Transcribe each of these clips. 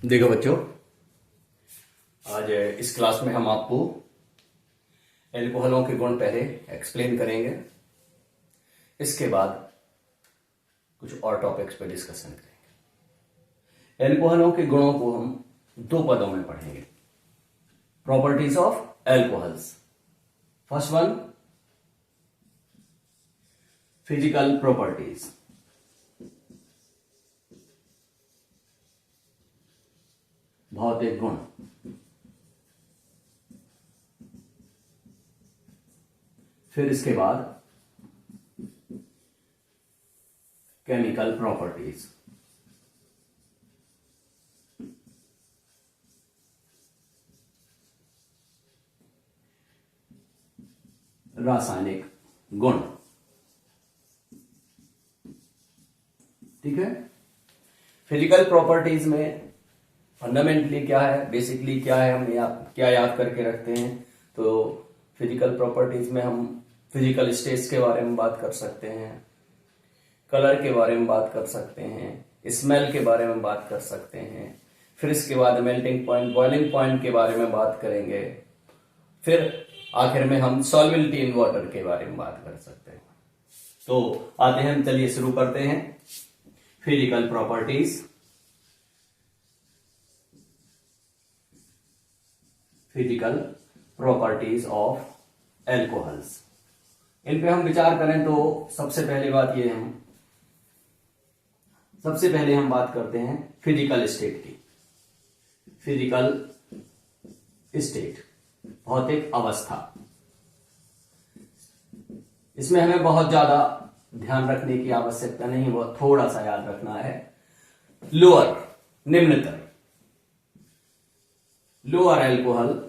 देखो बच्चों, आज इस क्लास में हम आपको एल्कोहलों के गुण पहले एक्सप्लेन करेंगे। इसके बाद कुछ और टॉपिक्स पे डिस्कशन करेंगे। एल्कोहलों के गुणों को हम दो पदों में पढ़ेंगे। Properties of alcohols. First one, physical properties. भौतिक गुण। फिर इसके बाद केमिकल प्रॉपर्टीज। रासायनिक गुण। ठीक है। फिजिकल प्रॉपर्टीज में फंडामेंटली क्या है, बेसिकली क्या है, हम क्या याद करके रखते हैं। तो फिजिकल प्रॉपर्टीज में हम फिजिकल स्टेट्स के बारे में बात कर सकते हैं, कलर के बारे में बात कर सकते हैं, स्मेल के बारे में बात कर सकते हैं। फिर इसके बाद मेल्टिंग पॉइंट, बॉइलिंग पॉइंट के बारे में बात करेंगे। फिर आखिर में हम सॉल्युबिलिटी इन वाटर के बारे में बात कर सकते हैं। तो आते हैं, चलिए शुरू करते हैं। Physical properties. Physical properties of alcohols. इन पे हम विचार करें तो सबसे पहले हम बात करते हैं फिजिकल स्टेट की। फिजिकल स्टेट, भौतिक अवस्था। इसमें हमें बहुत ज्यादा ध्यान रखने की आवश्यकता नहीं, वो थोड़ा सा याद रखना है। लोअर, निम्नतर। लोअर एल्कोहल,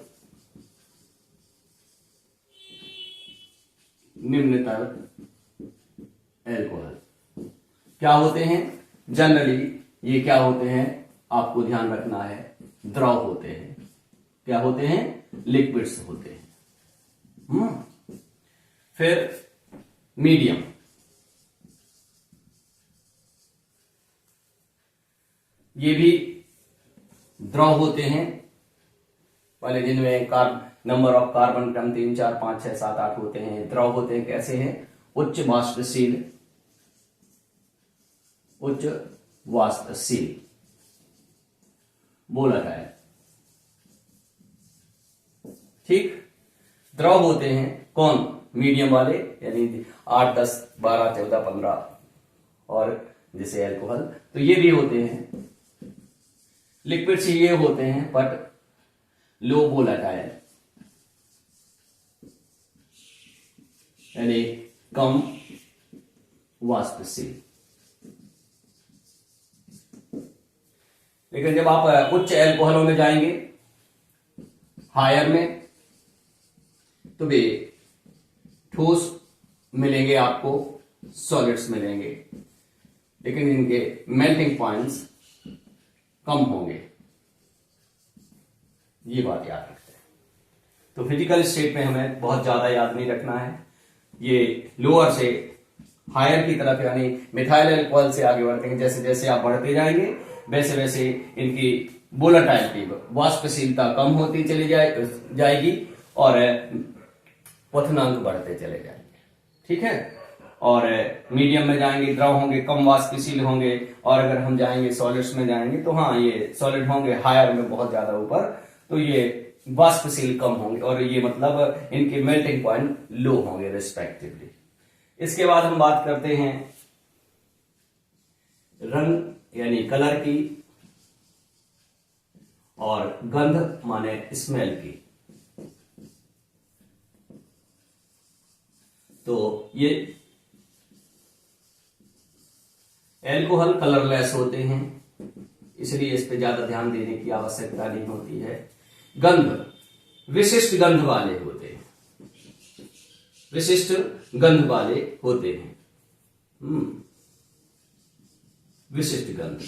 निम्नतर एल्कोहल क्या होते हैं? जनरली ये क्या होते हैं, आपको ध्यान रखना है, द्रव होते हैं। क्या होते हैं? लिक्विड्स होते हैं। फिर मीडियम, ये भी द्रव होते हैं। पहले जिनमें नंबर ऑफ कार्बन क्रम 3, 4, 5, 6, 7, 8 होते हैं, द्रव होते हैं। कैसे हैं? उच्च वाष्पशील बोला है। ठीक, द्रव होते हैं कौन? मीडियम वाले, यानी 8, 10, 12, 14, 15 और जैसे अल्कोहल, तो ये भी होते हैं। लिक्विड्स ये होते हैं बट लो वोलेटाइल, यानी कम वाष्पशील। लेकिन जब आप उच्च एल्कोहलों में जाएंगे, हायर में, तो वे ठोस मिलेंगे आपको, सॉलिड्स मिलेंगे, लेकिन इनके मेल्टिंग पॉइंट्स कम होंगे। ये बात याद रखते हैं। तो फिजिकल स्टेट में हमें बहुत ज्यादा याद नहीं रखना है। ये लोअर से हायर की तरफ, यानी मिथाइल अल्कोहल से आगे बढ़ते हैं। जैसे जैसे आप बढ़ते जाएंगे वैसे वैसे इनकी वोलेटाइलिटी, वाष्पशीलता कम होती चली जाएगी और क्वथनांक बढ़ते चले जाएंगे। ठीक है। और मीडियम में जाएंगे, द्रव होंगे, कम वाष्पशील होंगे। और अगर हम जाएंगे सॉलिड्स में जाएंगे तो हाँ, ये सॉलिड होंगे हायर में बहुत ज्यादा ऊपर, तो ये वाष्पशील कम होंगे और ये मतलब इनके मेल्टिंग पॉइंट लो होंगे रिस्पेक्टिवली। इसके बाद हम बात करते हैं रंग यानी कलर की और गंध माने स्मेल की। तो ये एल्कोहल कलरलेस होते हैं, इसलिए इस पे ज्यादा ध्यान देने की आवश्यकता नहीं होती है। गंध, विशिष्ट गंध वाले होते हैं। विशिष्ट गंध वाले होते हैं। विशिष्ट गंध।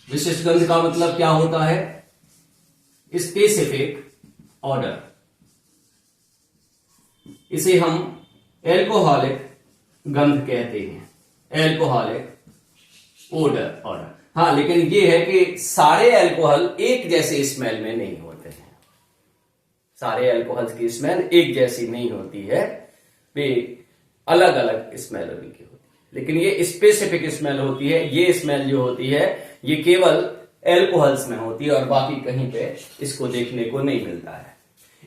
विशिष्ट गंध का मतलब क्या होता है? Specific order. इसे हम एल्कोहलिक गंध कहते हैं, एल्कोहलिक ओडर ऑर्डर। हाँ, लेकिन ये है कि सारे अल्कोहल एक जैसे स्मेल में नहीं होते हैं। सारे अल्कोहल्स की स्मेल एक जैसी नहीं होती है, वे अलग अलग स्मेल उनकी होती है। लेकिन ये स्पेसिफिक स्मेल होती है। ये स्मेल जो होती है ये केवल अल्कोहल्स में होती है और बाकी कहीं पे इसको देखने को नहीं मिलता है।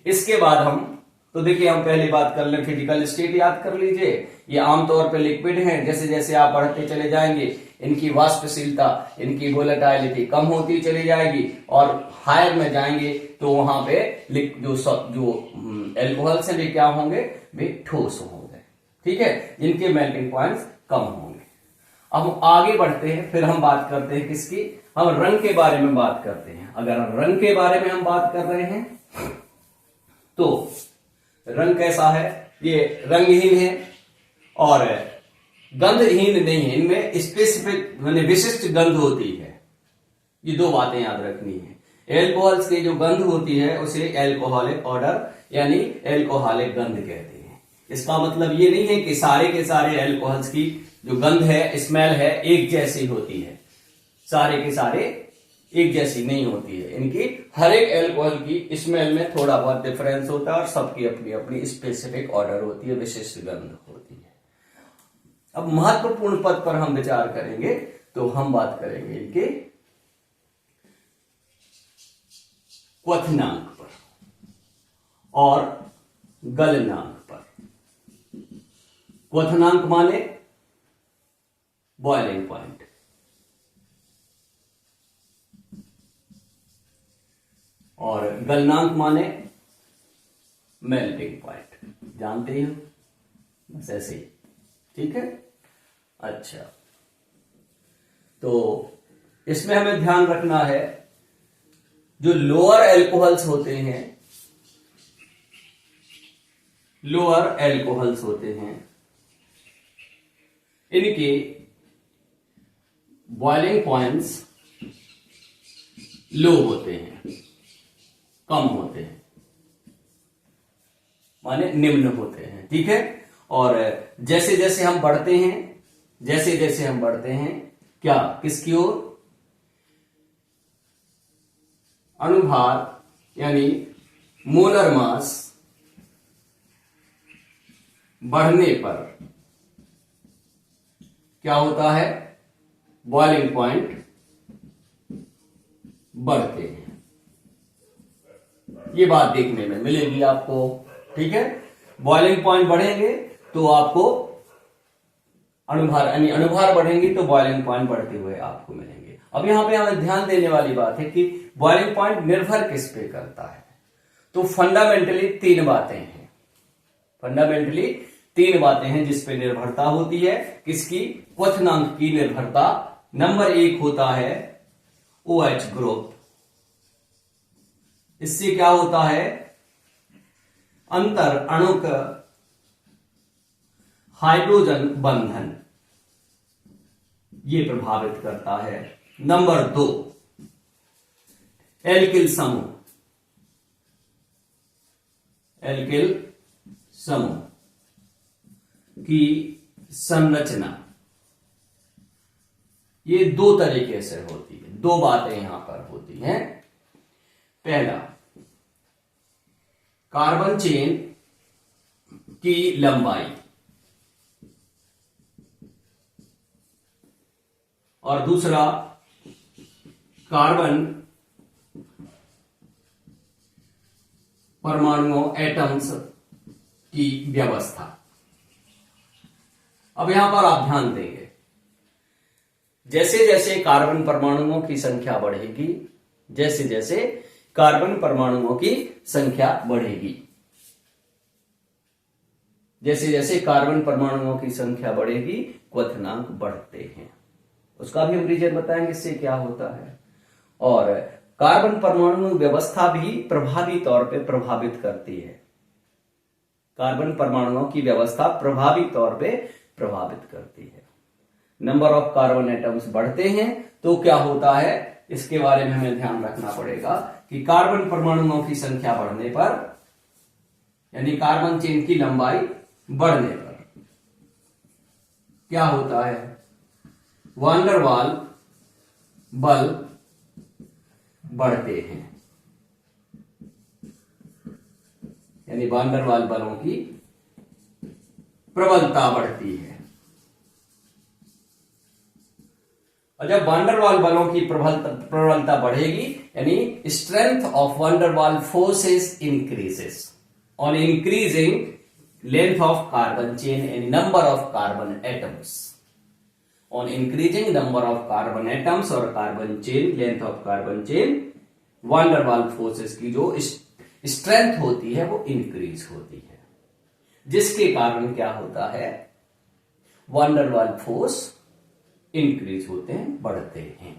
इसके बाद हम तो देखिए, हम पहली बात कर लें, फिजिकल स्टेट याद कर लीजिए। ये आमतौर पे लिक्विड हैं। जैसे जैसे आप बढ़ते चले जाएंगे इनकी वाष्पशीलता, इनकी वोलेटिलिटी कम होती चली जाएगी और हायर में जाएंगे तो वहां पे जो एल्कोहल्स हैं वे क्या होंगे, वे ठोस होंगे। ठीक है, जिनके मेल्टिंग पॉइंट्स कम होंगे। अब हम आगे बढ़ते हैं, फिर हम बात करते हैं किसकी, हम रंग के बारे में बात करते हैं। अगर रंग के बारे में हम बात कर रहे हैं तो रंग कैसा है, ये रंगहीन है और गंधहीन नहीं है। इनमें स्पेसिफिक माने विशिष्ट गंध होती है। ये दो बातें याद रखनी है। एल्कोहल्स की जो गंध होती है उसे एल्कोहलिक ऑर्डर यानी एल्कोहलिक गंध कहते हैं। इसका मतलब ये नहीं है कि सारे के सारे एल्कोहल्स की जो गंध है, स्मेल है, एक जैसी होती है। सारे के सारे एक जैसी नहीं होती है। इनकी हर एक एल्कोहल की स्मेल में थोड़ा बहुत डिफरेंस होता है और सबकी अपनी अपनी स्पेसिफिक ऑर्डर होती है, विशिष्ट गंध होती है। अब महत्वपूर्ण पद पर हम विचार करेंगे तो हम बात करेंगे इनके क्वथनांक पर और गलनांक पर। क्वथनांक माने बॉइलिंग पॉइंट और गलनांक माने मेल्टिंग पॉइंट। जानते ही हो, बस ऐसे ही। ठीक है, अच्छा, तो इसमें हमें ध्यान रखना है जो लोअर एल्कोहल्स होते हैं, लोअर एल्कोहल्स होते हैं, इनके बॉइलिंग पॉइंट्स लो होते हैं, कम होते हैं, माने निम्न होते हैं। ठीक है, और जैसे जैसे हम बढ़ते हैं, जैसे जैसे हम बढ़ते हैं क्या, किसकी ओर, अणुभार यानी मोलर मास बढ़ने पर क्या होता है, बॉइलिंग पॉइंट बढ़ते हैं। ये बात देखने में मिलेगी आपको। ठीक है, बॉइलिंग पॉइंट बढ़ेंगे तो आपको अणुभार यानी अणुभार बढ़ेंगे तो बॉइलिंग पॉइंट बढ़ते हुए आपको मिलेंगे। अब यहां पे हमें ध्यान देने वाली बात है कि बॉइलिंग पॉइंट निर्भर किस पे करता है। तो फंडामेंटली तीन बातें हैं, फंडामेंटली तीन बातें हैं जिस पे निर्भरता होती है। किसकी, क्वथनांक की निर्भरता। नंबर एक होता है OH ग्रुप। इससे क्या होता है, अंतर अणुक हाइड्रोजन बंधन, ये प्रभावित करता है। नंबर दो, एल्किल समूह, एल्किल समूह की संरचना। ये दो तरीके से होती है, दो बातें यहां पर होती हैं। पहला, कार्बन चेन की लंबाई और दूसरा कार्बन परमाणुओं एटम्स की व्यवस्था। अब यहां पर आप ध्यान देंगे, जैसे जैसे कार्बन परमाणुओं की संख्या बढ़ेगी, जैसे जैसे कार्बन परमाणुओं की संख्या बढ़ेगी, जैसे जैसे कार्बन परमाणुओं की संख्या बढ़ेगी क्वथनांक बढ़ते हैं। उसका भी हम रीजन बताएंगे इससे क्या होता है। और कार्बन परमाणु व्यवस्था भी प्रभावी तौर पे प्रभावित करती है, कार्बन परमाणुओं की व्यवस्था प्रभावी तौर पे प्रभावित करती है। नंबर ऑफ कार्बन एटम्स बढ़ते हैं तो क्या होता है, इसके बारे में हमें ध्यान रखना पड़ेगा कि कार्बन परमाणुओं की संख्या बढ़ने पर यानी कार्बन चेन की लंबाई बढ़ने पर क्या होता है, वान डेर वाल बल बढ़ते हैं, यानी वान डेर वाल बलों की प्रबलता बढ़ती है। और जब वान डेर वाल बलों की प्रबलता बढ़ेगी, यानी strength of van der Waals forces increases on increasing length of carbon chain and number of carbon atoms. On increasing number of carbon atoms और carbon chain, length of carbon chain, van der Waals forces की जो strength होती है वो increase होती है, जिसके कारण क्या होता है, वान डेर वाल फोर्स इंक्रीज होते हैं, बढ़ते हैं।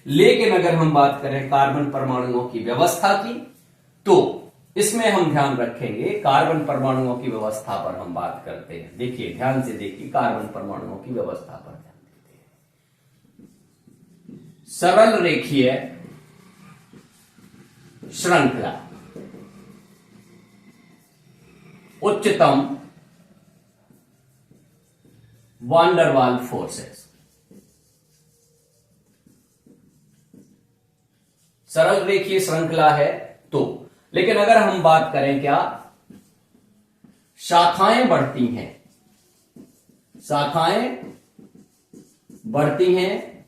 लेकिन अगर हम बात करें कार्बन परमाणुओं की व्यवस्था की, तो इसमें हम ध्यान रखेंगे, कार्बन परमाणुओं की व्यवस्था पर हम बात करते हैं। देखिए, ध्यान से देखिए, कार्बन परमाणुओं की व्यवस्था पर ध्यान देते हैं। सरल रेखीय श्रृंखला, उच्चतम वान डेर वाल फोर्सेस, सरल रेखीय श्रृंखला है तो। लेकिन अगर हम बात करें क्या, शाखाएं बढ़ती हैं, शाखाएं बढ़ती हैं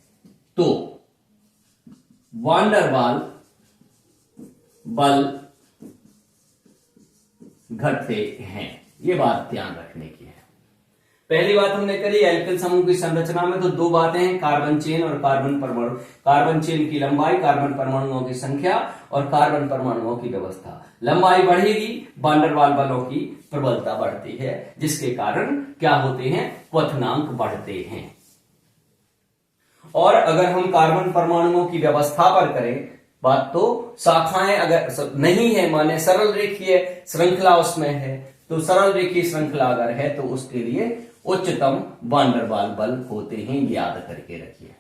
तो वान डेर वाल बल घटते हैं। ये बात ध्यान रखने की है। पहली बात हमने करी एल्किल समूह की संरचना में, तो दो बातें हैं, कार्बन चेन और कार्बन परमाणु। कार्बन चेन की लंबाई, कार्बन परमाणुओं की संख्या और कार्बन परमाणुओं की व्यवस्था। लंबाई बढ़ेगी, वान डेर वाल बलों की प्रबलता बढ़ती है, जिसके कारण क्या होते हैं, क्वथनांक बढ़ते हैं। और अगर हम कार्बन परमाणुओं की व्यवस्था पर करें बात, तो शाखाएं अगर नहीं है, माने सरल रेखीय श्रृंखला उसमें है, तो सरल रेखीय श्रृंखला अगर है तो उसके लिए उच्चतम वान डेर वाल बल होते हैं, याद करके रखिए।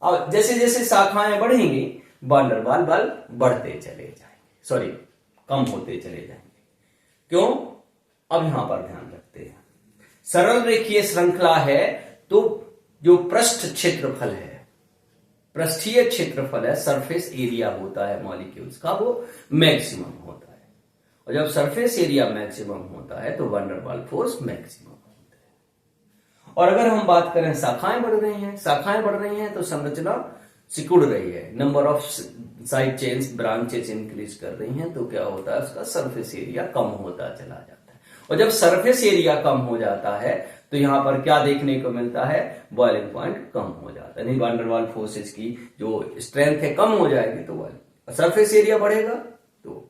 अब जैसे जैसे शाखाएं बढ़ेंगी, वान डेर वाल बल बढ़ते चले जाएंगे, सॉरी कम होते चले जाएंगे। क्यों, अब यहां पर ध्यान रखते हैं, सरल रेखीय श्रृंखला है तो जो पृष्ठ क्षेत्रफल है, पृष्ठीय क्षेत्रफल है, सरफेस एरिया होता है मॉलिक्यूल्स का, वो मैक्सिमम होता है। और जब सरफेस एरिया मैक्सिमम होता है तो वान डेर वाल फोर्स मैक्सिमम होता है। और अगर हम बात करें शाखाएं बढ़ रही हैं, शाखाएं बढ़ रही हैं तो संरचना सिकुड़ रही है, number of side chains, branches increase कर रही हैं, तो क्या होता है, उसका सरफेस एरिया कम होता चला जाता है। और जब सरफेस एरिया कम हो जाता है तो यहां पर क्या देखने को मिलता है, बॉइलिंग पॉइंट कम हो जाता है, नहीं वान डेर वाल फोर्सेस की जो स्ट्रेंथ है कम हो जाएगी, तो सरफेस एरिया बढ़ेगा। तो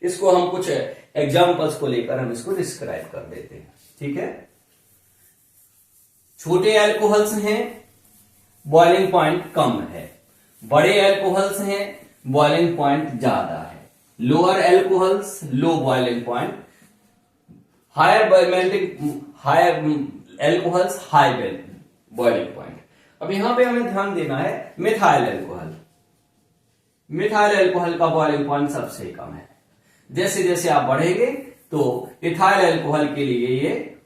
इसको हम कुछ एग्जांपल्स को लेकर हम इसको डिस्क्राइब कर देते हैं, ठीक है। छोटे एल्कोहल्स हैं, बॉइलिंग पॉइंट कम है, बड़े एल्कोहल्स हैं, बॉइलिंग पॉइंट ज्यादा है, lower alcohols low boiling point, higher alcohols high boiling point. अब यहां पे हमें ध्यान देना है मिथाइल एल्कोहल, मिथाइल एल्कोहल का बॉइलिंग पॉइंट सबसे कम है। जैसे जैसे आप बढ़ेंगे तो इथाइल एल्कोहल के लिए ये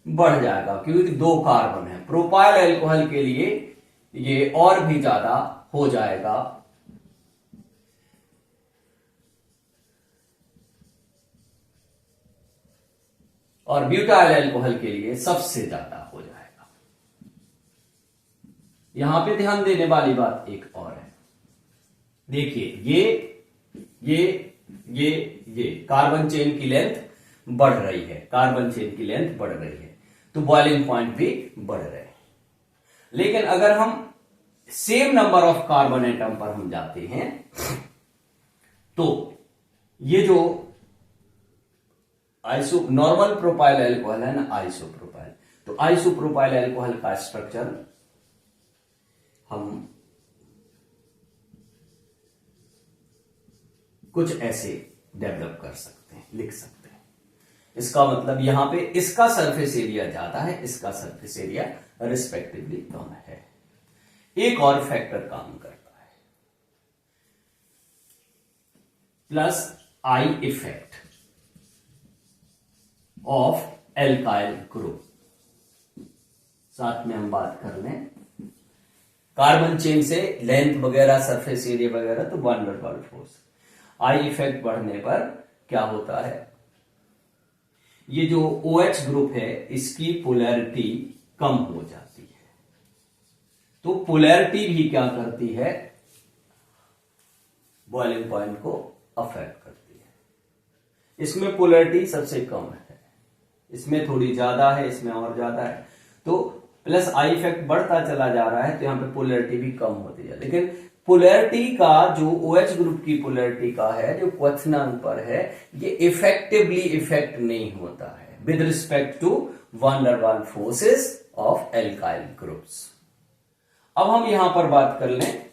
बढ़ जाएगा, क्योंकि दो कार्बन है। प्रोपाइल एल्कोहल के लिए ये और भी ज्यादा हो जाएगा, और ब्यूटाइल एल्कोहल के लिए सबसे ज्यादा हो जाएगा। यहां पे ध्यान देने वाली बात एक और है, देखिए ये कार्बन चेन की लेंथ बढ़ रही है, कार्बन चेन की लेंथ बढ़ रही है, तो बॉइलिंग पॉइंट भी बढ़ रहे हैं। लेकिन अगर हम same number of carbon atom पर हम जाते हैं तो ये जो नॉर्मल प्रोपाइल एल्कोहल है ना, आइसोप्रोपाइल, तो आइसोप्रोपाइल एल्कोहल का स्ट्रक्चर हम कुछ ऐसे डेवलप कर सकते हैं, लिख सकते हैं। इसका मतलब यहां पे इसका सरफेस एरिया ज्यादा है, इसका सरफेस एरिया रिस्पेक्टिवली कम है। एक और फैक्टर काम करता है, plus I effect of alkyl group. साथ में हम बात कर लें कार्बन चेन से लेंथ वगैरह, सरफेस एरिया वगैरह, तो वन डर वाल फोर्स। आई इफेक्ट बढ़ने पर क्या होता है, ये जो OH ग्रुप है इसकी पोलैरिटी कम हो जाती है। तो पोलैरिटी भी क्या करती है, बॉइलिंग पॉइंट को अफेक्ट करती है। इसमें पोलैरिटी सबसे कम है, इसमें थोड़ी ज्यादा है, इसमें और ज्यादा है। तो प्लस आई इफेक्ट बढ़ता चला जा रहा है, तो यहां पे पोलैरिटी भी कम होती है। लेकिन पोलैरिटी का जो OH ग्रुप की पोलैरिटी का है, जो क्वेश्चन पर है, ये इफेक्टिवली इफेक्ट नहीं होता है विद रिस्पेक्ट टू वन डर वाल फोर्सेस ऑफ एल्काइल ग्रुप्स। अब हम यहां पर बात कर लें,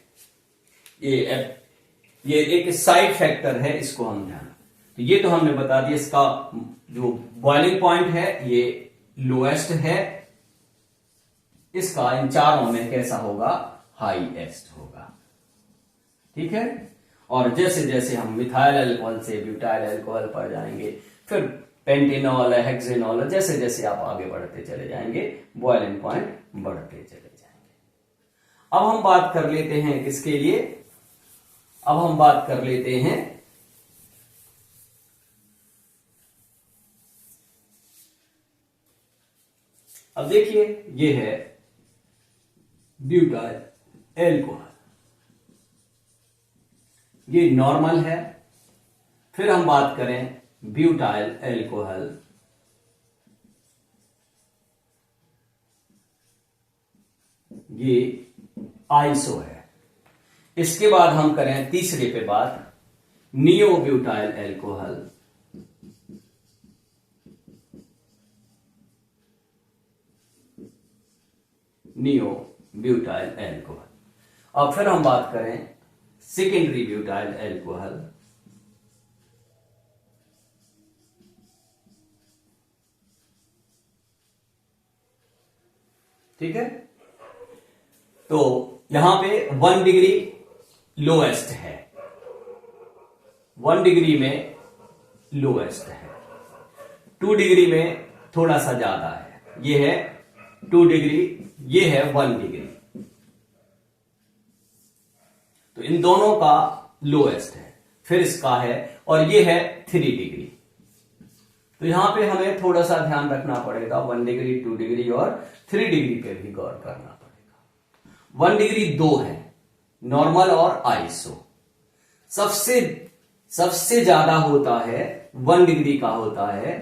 ये एक साइड फैक्टर है, इसको हम ध्यान, तो ये तो हमने बता दिया, इसका जो बॉइलिंग पॉइंट है ये लोएस्ट है, इसका इन चारों में कैसा होगा, हाईएस्ट होगा। ठीक है। और जैसे जैसे हम मिथाइल अल्कोहल से ब्यूटाइल अल्कोहल पर जाएंगे, फिर पेंटेनॉल, हेक्सेनॉल, जैसे जैसे आप आगे बढ़ते चले जाएंगे बॉइलिंग पॉइंट बढ़ते चले जाएंगे। अब हम बात कर लेते हैं किसके लिए, अब हम बात कर लेते हैं अब देखिए ये है ब्यूटाइल अल्कोहल, ये नॉर्मल है। फिर हम बात करें ब्यूटाइल अल्कोहल, ये आइसो है। इसके बाद हम करें तीसरे पे बात, neo butyl alcohol, neo butyl alcohol. और फिर हम बात करें सेकेंडरी ब्यूटाइल अल्कोहल, ठीक है। तो यहां पे 1 डिग्री लोएस्ट है, 1 डिग्री में लोएस्ट है, 2 डिग्री में थोड़ा सा ज्यादा है, ये है 2 डिग्री, ये है 1 डिग्री। तो इन दोनों का लोएस्ट है, फिर इसका है, और ये है 3 डिग्री। तो यहां पे हमें थोड़ा सा ध्यान रखना पड़ेगा, 1 डिग्री, 2 डिग्री और 3 डिग्री पे भी गौर करना पड़ेगा। 1 डिग्री 2 है, नॉर्मल और आइसो। सबसे ज्यादा होता है 1 डिग्री का होता है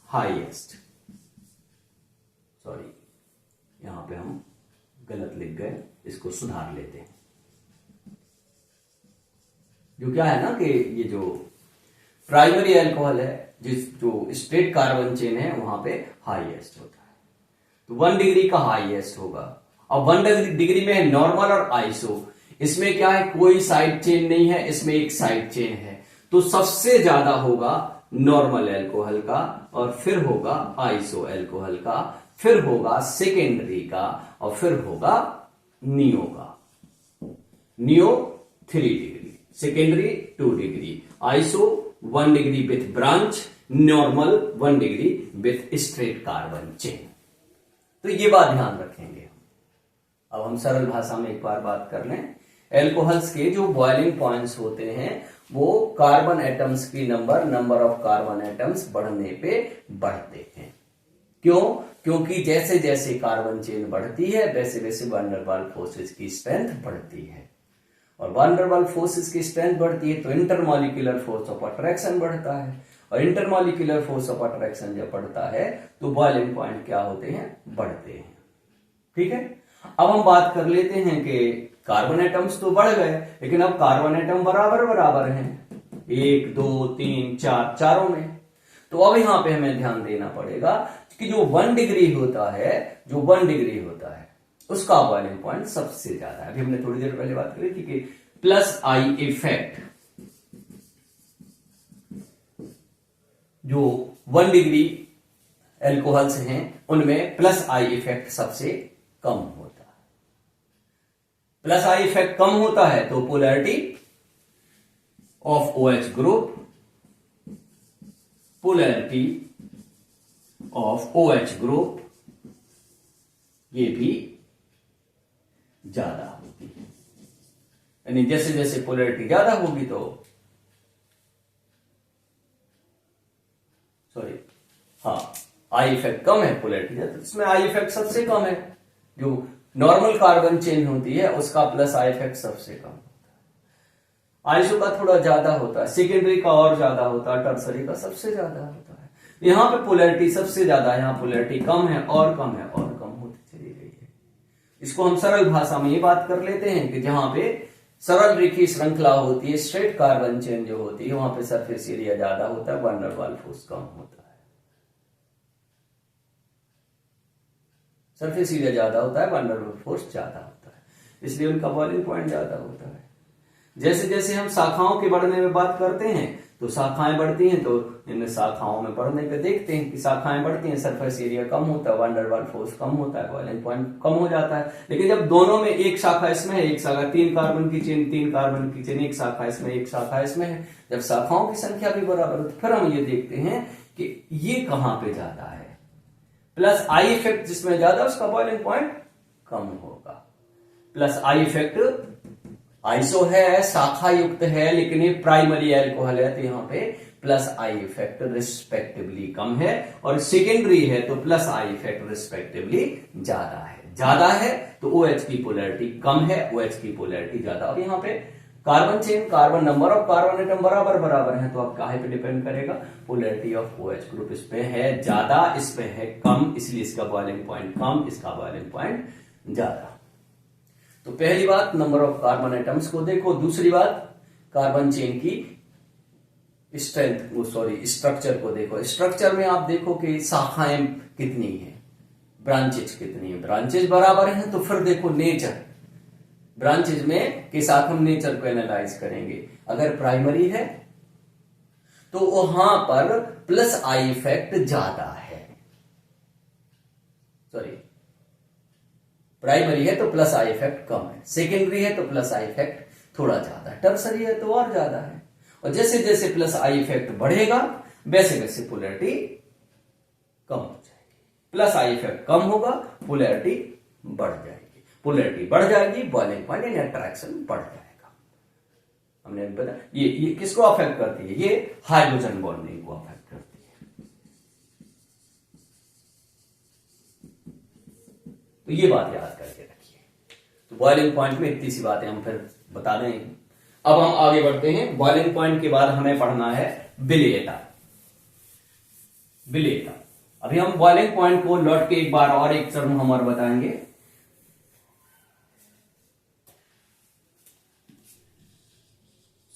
हाईएस्ट, सॉरी यहां पे हम गलत लिख गए, इसको सुधार लेते हैं। जो क्या है ना कि ये जो प्राइमरी अल्कोहल है, जो स्ट्रेट कार्बन चेन है, वहां पे हाईएस्ट होता है। तो 1 डिग्री का हाईएस्ट होगा। अब 1 डिग्री में नॉर्मल और आइसो, इसमें क्या है, कोई साइड चेन नहीं है, इसमें एक साइड चेन है। तो सबसे ज्यादा होगा नॉर्मल अल्कोहल का, और फिर होगा आइसो अल्कोहल का, फिर होगा सेकेंडरी का, और फिर होगा नियो का। Neo 3 degree, secondary 2 degree, iso 1 degree with branch, normal 1 degree with straight carbon chain. तो ये बात ध्यान रखेंगे। अब हम सरल भाषा में एक बार बात कर लें, एल्कोहल्स के जो बॉइलिंग पॉइंट्स होते हैं वो कार्बन एटम्स की नंबर ऑफ कार्बन एटम्स बढ़ने पे बढ़ते हैं। क्यों? क्योंकि जैसे जैसे कार्बन चेन बढ़ती है वैसे वैसे वन डर वाल फोर्सेस की स्ट्रेंथ बढ़ती है, और वन डर वाल फोर्सेस की स्ट्रेंथ बढ़ती है तो इंटरमॉलिक्यूलर फोर्स ऑफ अट्रैक्शन बढ़ता है, और इंटरमॉलिक्यूलर फोर्स ऑफ अट्रैक्शन जब बढ़ता है तो बॉइलिंग पॉइंट क्या होते हैं, बढ़ते हैं। ठीक है। अब हम बात कर लेते हैं कि कार्बन एटम्स तो बढ़ गए, लेकिन अब कार्बन एटम बराबर बराबर हैं, 1 2 3 4 चारों में। तो अब यहां पे हमें ध्यान देना पड़ेगा कि जो 1 डिग्री होता है, जो 1 डिग्री होता है उसका बॉइलिंग पॉइंट सबसे ज्यादा है। अभी हमने थोड़ी देर पहले बात करी थी कि प्लस आई इफेक्ट, जो 1 डिग्री एल्कोहल्स हैं उनमें प्लस आई इफेक्ट सबसे कम होता है। प्लस आई इफेक्ट कम होता है तो polarity of OH group, polarity of OH group ये भी ज्यादा होती है, यानी जैसे जैसे पोलैरिटी ज्यादा होगी तो सॉरी हाँ आई इफेक्ट कम है, पोलैरिटी ज्यादा, इसमें आई इफेक्ट सबसे कम है। जो नॉर्मल कार्बन चेन होती है उसका प्लस आई इफेक्ट सबसे कम होता है। आइसो का थोड़ा ज्यादा होता है, सेकेंडरी का और ज्यादा होता है, टर्सरी का सबसे ज्यादा होता है। यहाँ पे पोलैरिटी सबसे ज्यादा है, यहाँ पोलैरिटी कम है और कम है और कम होती चली गई है। इसको हम सरल भाषा में ये बात कर लेते हैं कि जहां पे सरल रेखीय श्रृंखला होती है, स्ट्रेट कार्बन चेन जो होती है, वहां पे सरफेस एरिया ज्यादा होता है, वैन डर वाल्स फोर्स कम होता है। सरफेस एरिया ज्यादा होता है, वैन डर वाल्स फोर्स ज्यादा होता है, इसलिए उनका बॉइलिंग पॉइंट ज्यादा होता है। जैसे जैसे हम शाखाओं के बढ़ने में बात करते हैं तो शाखाएं बढ़ती हैं, तो इन शाखाओं में बढ़ने पे देखते हैं कि शाखाएं बढ़ती हैं, सरफेस एरिया कम होता है, वैन डर वाल्स फोर्स कम होता है, बॉइलिंग पॉइंट कम हो जाता है। लेकिन जब दोनों में एक शाखा इसमें है, एक शाखा 3 कार्बन की चेन, 3 कार्बन की चेन, एक शाखा इसमें, एक शाखा इसमें है, जब शाखाओं की संख्या भी बराबर हो तो फिर हम ये देखते हैं कि ये कहां पे ज्यादा है। प्लस आई इफेक्ट जिसमें ज्यादा उसका बॉइलिंग पॉइंट कम होगा। प्लस आई इफेक्ट आइसो है, शाखा युक्त है, लेकिन ये प्राइमरी एल्कोहल है, तो यहाँ पे प्लस आई इफेक्ट रिस्पेक्टिवली कम है, और सेकेंडरी है तो प्लस आई इफेक्ट रिस्पेक्टिवली ज्यादा है। ज्यादा है तो OH की पोलैरिटी कम है, OH की पोलैरिटी ज्यादा। अब यहाँ पे carbon chain, carbon number of carbon atom बराबर बराबर है, तो अब काहे पे डिपेंड करेगा, पोलैरिटी ऑफ OH ग्रुप इस पे है ज्यादा, इस पे है कम, इसलिए इसका बॉइलिंग पॉइंट कम, इसका बॉइलिंग पॉइंट ज्यादा। तो पहली बात नंबर ऑफ कार्बन एटम्स को देखो, दूसरी बात कार्बन चेन की स्ट्रक्चर को देखो। स्ट्रक्चर में आप देखो कि शाखाएं कितनी है, ब्रांचेज कितनी है, ब्रांचेज बराबर हैं, तो फिर देखो नेचर, ब्रांचेज में के साथ हम नेचर को एनालाइज करेंगे। अगर प्राइमरी है तो वहां पर प्लस आई इफेक्ट ज्यादा है, सॉरी प्राइमरी है तो प्लस आई इफेक्ट कम है, सेकेंडरी है तो प्लस आई इफेक्ट थोड़ा ज्यादा है, टर्सरी है तो और ज्यादा है। और जैसे जैसे प्लस आई इफेक्ट बढ़ेगा वैसे वैसे पोलैरिटी कम हो जाएगी। प्लस आई इफेक्ट कम होगा, पोलैरिटी बढ़ जाएगी, पोलैरिटी बढ़ जाएगी, बॉइलिंग पॉइंट यानी अट्रैक्शन बढ़ जाएगा। हमने बताया ये किसको अफेक्ट करती है, ये हाइड्रोजन बॉन्डिंग को अफेक्ट करती है। तो ये बात याद करके रखिए। तो बॉइलिंग पॉइंट में इतनी सी बातें हम फिर बता दें। अब हम आगे बढ़ते हैं। बॉइलिंग पॉइंट के बाद हमें पढ़ना है विलेयता। विलेयता, अभी हम बॉइलिंग पॉइंट को लौट के एक बार और एक टर्म हम और बताएंगे,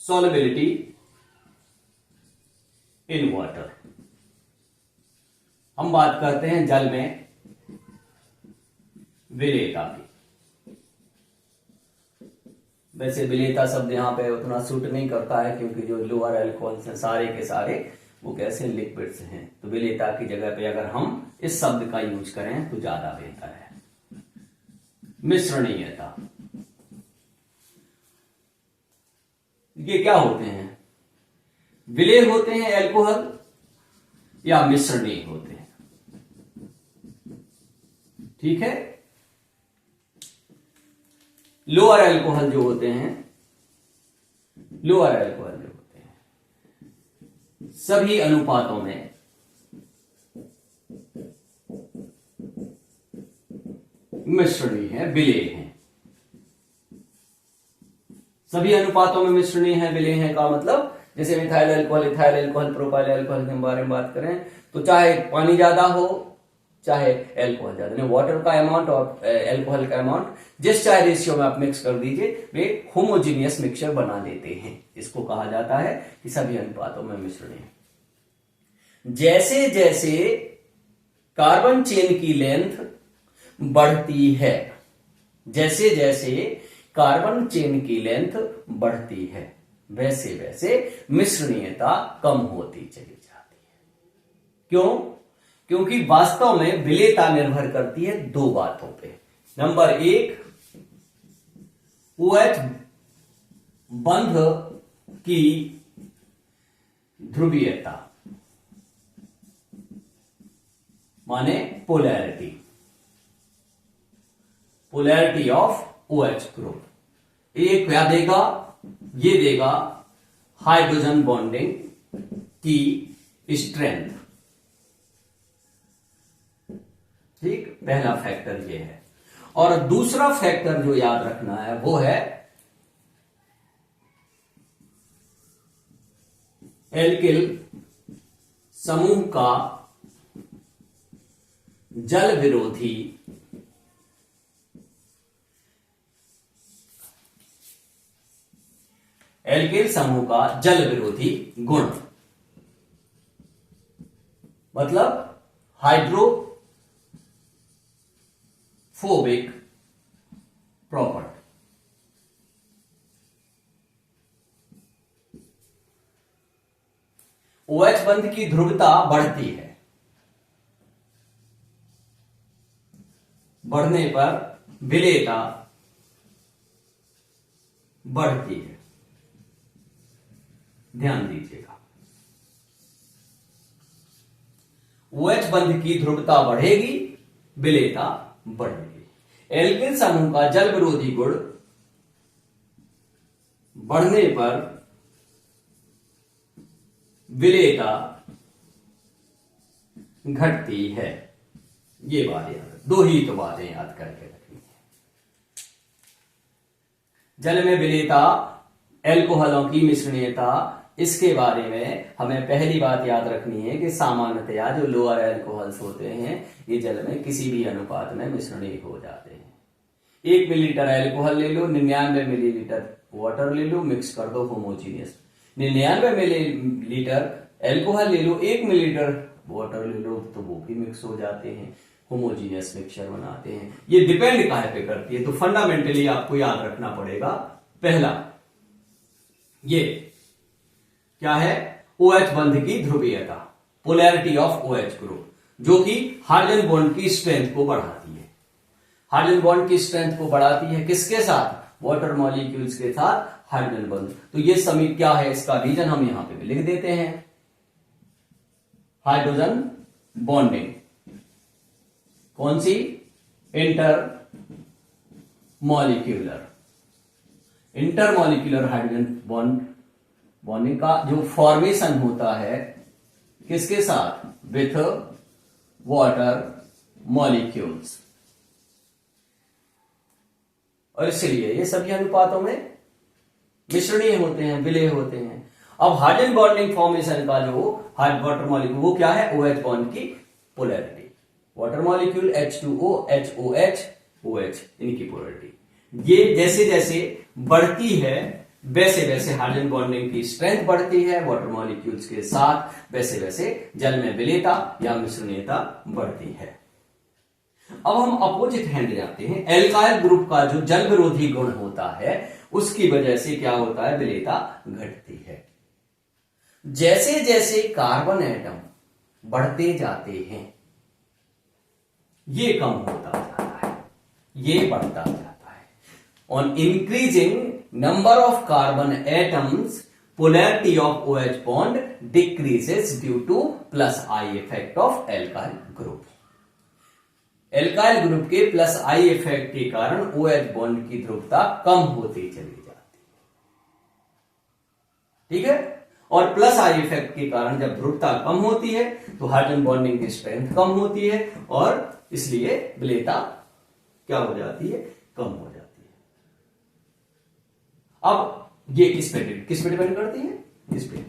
सॉल्युबिलिटी इन वाटर। हम बात करते हैं जल में विलेयता की। वैसे विलेयता शब्द यहां पे उतना सूट नहीं करता है, क्योंकि जो लोअर अल्कोहल्स हैं सारे के सारे वो कैसे लिक्विड्स हैं, तो विलेयता की जगह पे अगर हम इस शब्द का यूज करें तो ज्यादा बेहतर है। मिश्रणीयता, ये क्या होते हैं, विलेय होते हैं अल्कोहल या मिश्रणीय होते हैं, ठीक है। लोअर अल्कोहल जो होते हैं, लोअर अल्कोहल जो होते हैं सभी अनुपातों में मिश्रणीय है, विलेय है। सभी अनुपातों में मिश्रणीय है, विलेय है का मतलब जैसे methyl alcohol, ethyl alcohol, propyl alcohol के बारे में बात करें तो चाहे पानी ज्यादा हो चाहे अल्कोहल ज्यादा, वाटर का अमाउंट और अल्कोहल का अमाउंट जिस चाहे रेशियो में आप मिक्स कर दीजिए वे होमोजीनियस मिक्सचर बना देते हैं। इसको कहा जाता है कि सभी अनुपातों में मिश्रणीय। जैसे जैसे कार्बन चेन की लेंथ बढ़ती है, जैसे जैसे कार्बन चेन की लेंथ बढ़ती है वैसे वैसे मिश्रणीयता कम होती चली जाती है। क्यों? क्योंकि वास्तव में विलेयता निर्भर करती है दो बातों पे। नंबर एक, OH बंध की ध्रुवीयता माने polarity, polarity of OH group. ये क्या देगा? ये देगा हाइड्रोजन बॉन्डिंग की स्ट्रेंथ। ठीक, पहला फैक्टर ये है। और दूसरा फैक्टर जो याद रखना है वो है एल्किल समूह का जल विरोधी एल्किल समूह का जल विरोधी गुण, मतलब हाइड्रोफोबिक प्रॉपर्टी। OH बंध की ध्रुवता बढ़ती है, बढ़ने पर विलेयता बढ़ती है। ध्यान दीजिएगा, OH बंध की ध्रुवता बढ़ेगी, विलेयता बढ़ेगी। एल्किल समूह का जल विरोधी गुण बढ़ने पर विलेयता घटती है। ये बात याद, दो ही तो बातें याद करके रखनी है। जल में विलेयता, एल्कोहलों की मिश्रणीयता, इसके बारे में हमें पहली बात याद रखनी है कि सामान्यतया जो लोअर एल्कोहल्स होते हैं ये जल में किसी भी अनुपात में मिश्रणीय हो जाते हैं। 1 मिलीलीटर एल्कोहल ले लो, 99 मिलीलीटर वाटर ले लो, मिक्स कर दो होमोजीनियस। 99 मिलीलीटर एल्कोहल ले लो, 1 मिलीलीटर वाटर ले लो, तो वो भी मिक्स हो जाते हैं, होमोजीनियस मिक्सचर बनाते हैं। ये डिपेंड काहे पे करती है? तो फंडामेंटली आपको याद रखना पड़ेगा, पहला ये क्या है? OH बंध की ध्रुवीयता, पोलैरिटी ऑफ OH ग्रुप, जो कि हाइड्रोजन बॉन्ड की स्ट्रेंथ को बढ़ाती है। हाइड्रोजन बॉन्ड की स्ट्रेंथ को बढ़ाती है किसके साथ? वाटर मॉलिक्यूल्स के साथ हाइड्रोजन बॉन्ड। तो ये समी क्या है, इसका रीजन हम यहां पे भी लिख देते हैं, हाइड्रोजन बॉन्डिंग। कौन सी? इंटर मॉलिक्यूलर हाइड्रोजन बॉन्डिंग का जो फॉर्मेशन होता है किसके साथ? With water molecules. और इसलिए ये सभी अनुपातों में मिश्रणीय होते हैं, विलेय होते हैं। अब हाइड्रोजन बॉन्डिंग फॉर्मेशन का जो वाटर मॉलिक्यूल वो क्या है? OH बॉन्ड की polarity. Water molecule H2O, HOH, OH, इनकी पोलैरिटी ये जैसे जैसे बढ़ती है वैसे वैसे हाइड्रोजन बॉन्डिंग की स्ट्रेंथ बढ़ती है वाटर मॉलिक्यूल्स के साथ, वैसे वैसे जल में विलेयता या मिश्रणीयता बढ़ती है। अब हम अपोजिट हैंड जाते हैं। एल्काइल ग्रुप का जो जल विरोधी गुण होता है उसकी वजह से क्या होता है? विलेयता घटती है। जैसे जैसे कार्बन एटम बढ़ते जाते हैं ये कम होता जाता है, ये बढ़ता जाता है। On increasing number of carbon atoms, polarity of OH bond decreases due to plus I effect of alkyl group। Alkyl group के प्लस आई इफेक्ट के कारण OH बॉन्ड की ध्रुवता कम होती चली जाती है। ठीक है, और प्लस आई इफेक्ट के कारण जब ध्रुवता कम होती है तो हाइड्रोजन बॉन्डिंग की स्ट्रेंथ कम होती है और इसलिए विलेयता क्या हो जाती है? कम हो जाती है। अब ये किस पे डिपेंड करती है? इस पे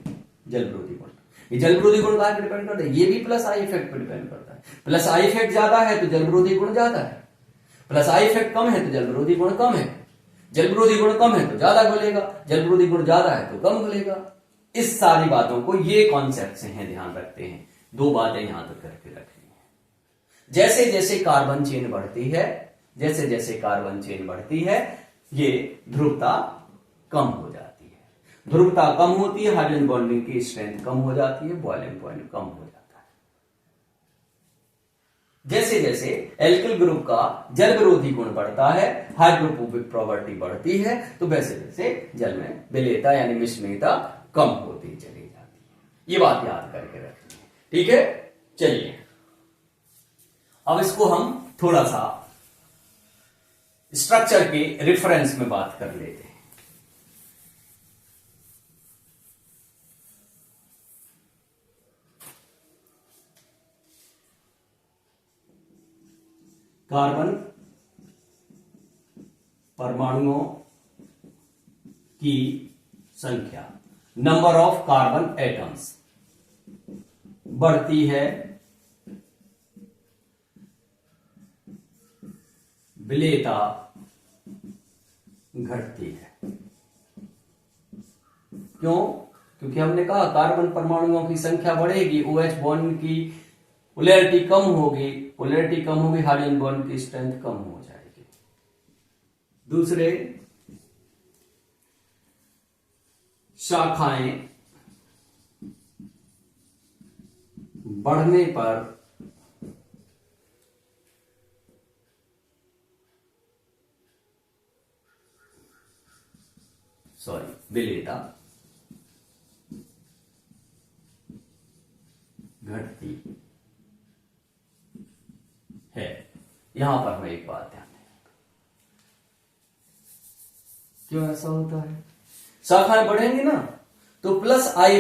जल विरोधी गुण। ये जल विरोधी गुण कहां पे डिपेंड करता है? ये भी प्लस आई इफेक्ट पे डिपेंड करता है। प्लस आई इफेक्ट ज्यादा है तो जल विरोधी गुण ज्यादा है, प्लस आई इफेक्ट कम है तो जल विरोधी गुण कम है, जल विरोधी गुण कम है तो ज्यादा घुलेगा, जल विरोधी गुण ज्यादा है तो कम घुलेगा। इस सारी बातों को, ये कॉन्सेप्ट से हैं, ध्यान रखते हैं। दो बातें यहां तक करके रखनी है। जैसे जैसे कार्बन चेन बढ़ती है, जैसे जैसे कार्बन चेन बढ़ती है ये ध्रुवता कम हो जाती है। ध्रुवता कम होती है, हाइड्रोजन बॉन्डिंग की स्ट्रेंथ कम हो जाती है, बॉइलिंग पॉइंट कम हो जाता है। जैसे जैसे एल्किल ग्रुप का जल विरोधी गुण बढ़ता है, हाइड्रोफोबिक प्रॉपर्टी बढ़ती है, तो वैसे वैसे जल में विलेयता यानी मिश्रणीयता कम होती चली जाती है। ये बात याद करके रखनी है। ठीक है, चलिए अब इसको हम थोड़ा सा स्ट्रक्चर के रेफरेंस में बात कर लेते हैं। कार्बन परमाणुओं की संख्या, नंबर ऑफ कार्बन एटम्स, बढ़ती है, विलेयता घटती है। क्यों? क्योंकि हमने कहा कार्बन परमाणुओं की संख्या बढ़ेगी, OH बॉन्ड की पोलैरिटी कम होगी, पोलैरिटी कम होगी, हाइड्रोजन बॉन्ड की स्ट्रेंथ कम हो जाएगी। दूसरे, शाखाएं बढ़ने पर विलेयता घटती है। यहां पर हमें एक बात ध्यान दें, क्यों ऐसा होता है? शाखाएं बढ़ेंगी ना, तो प्लस आई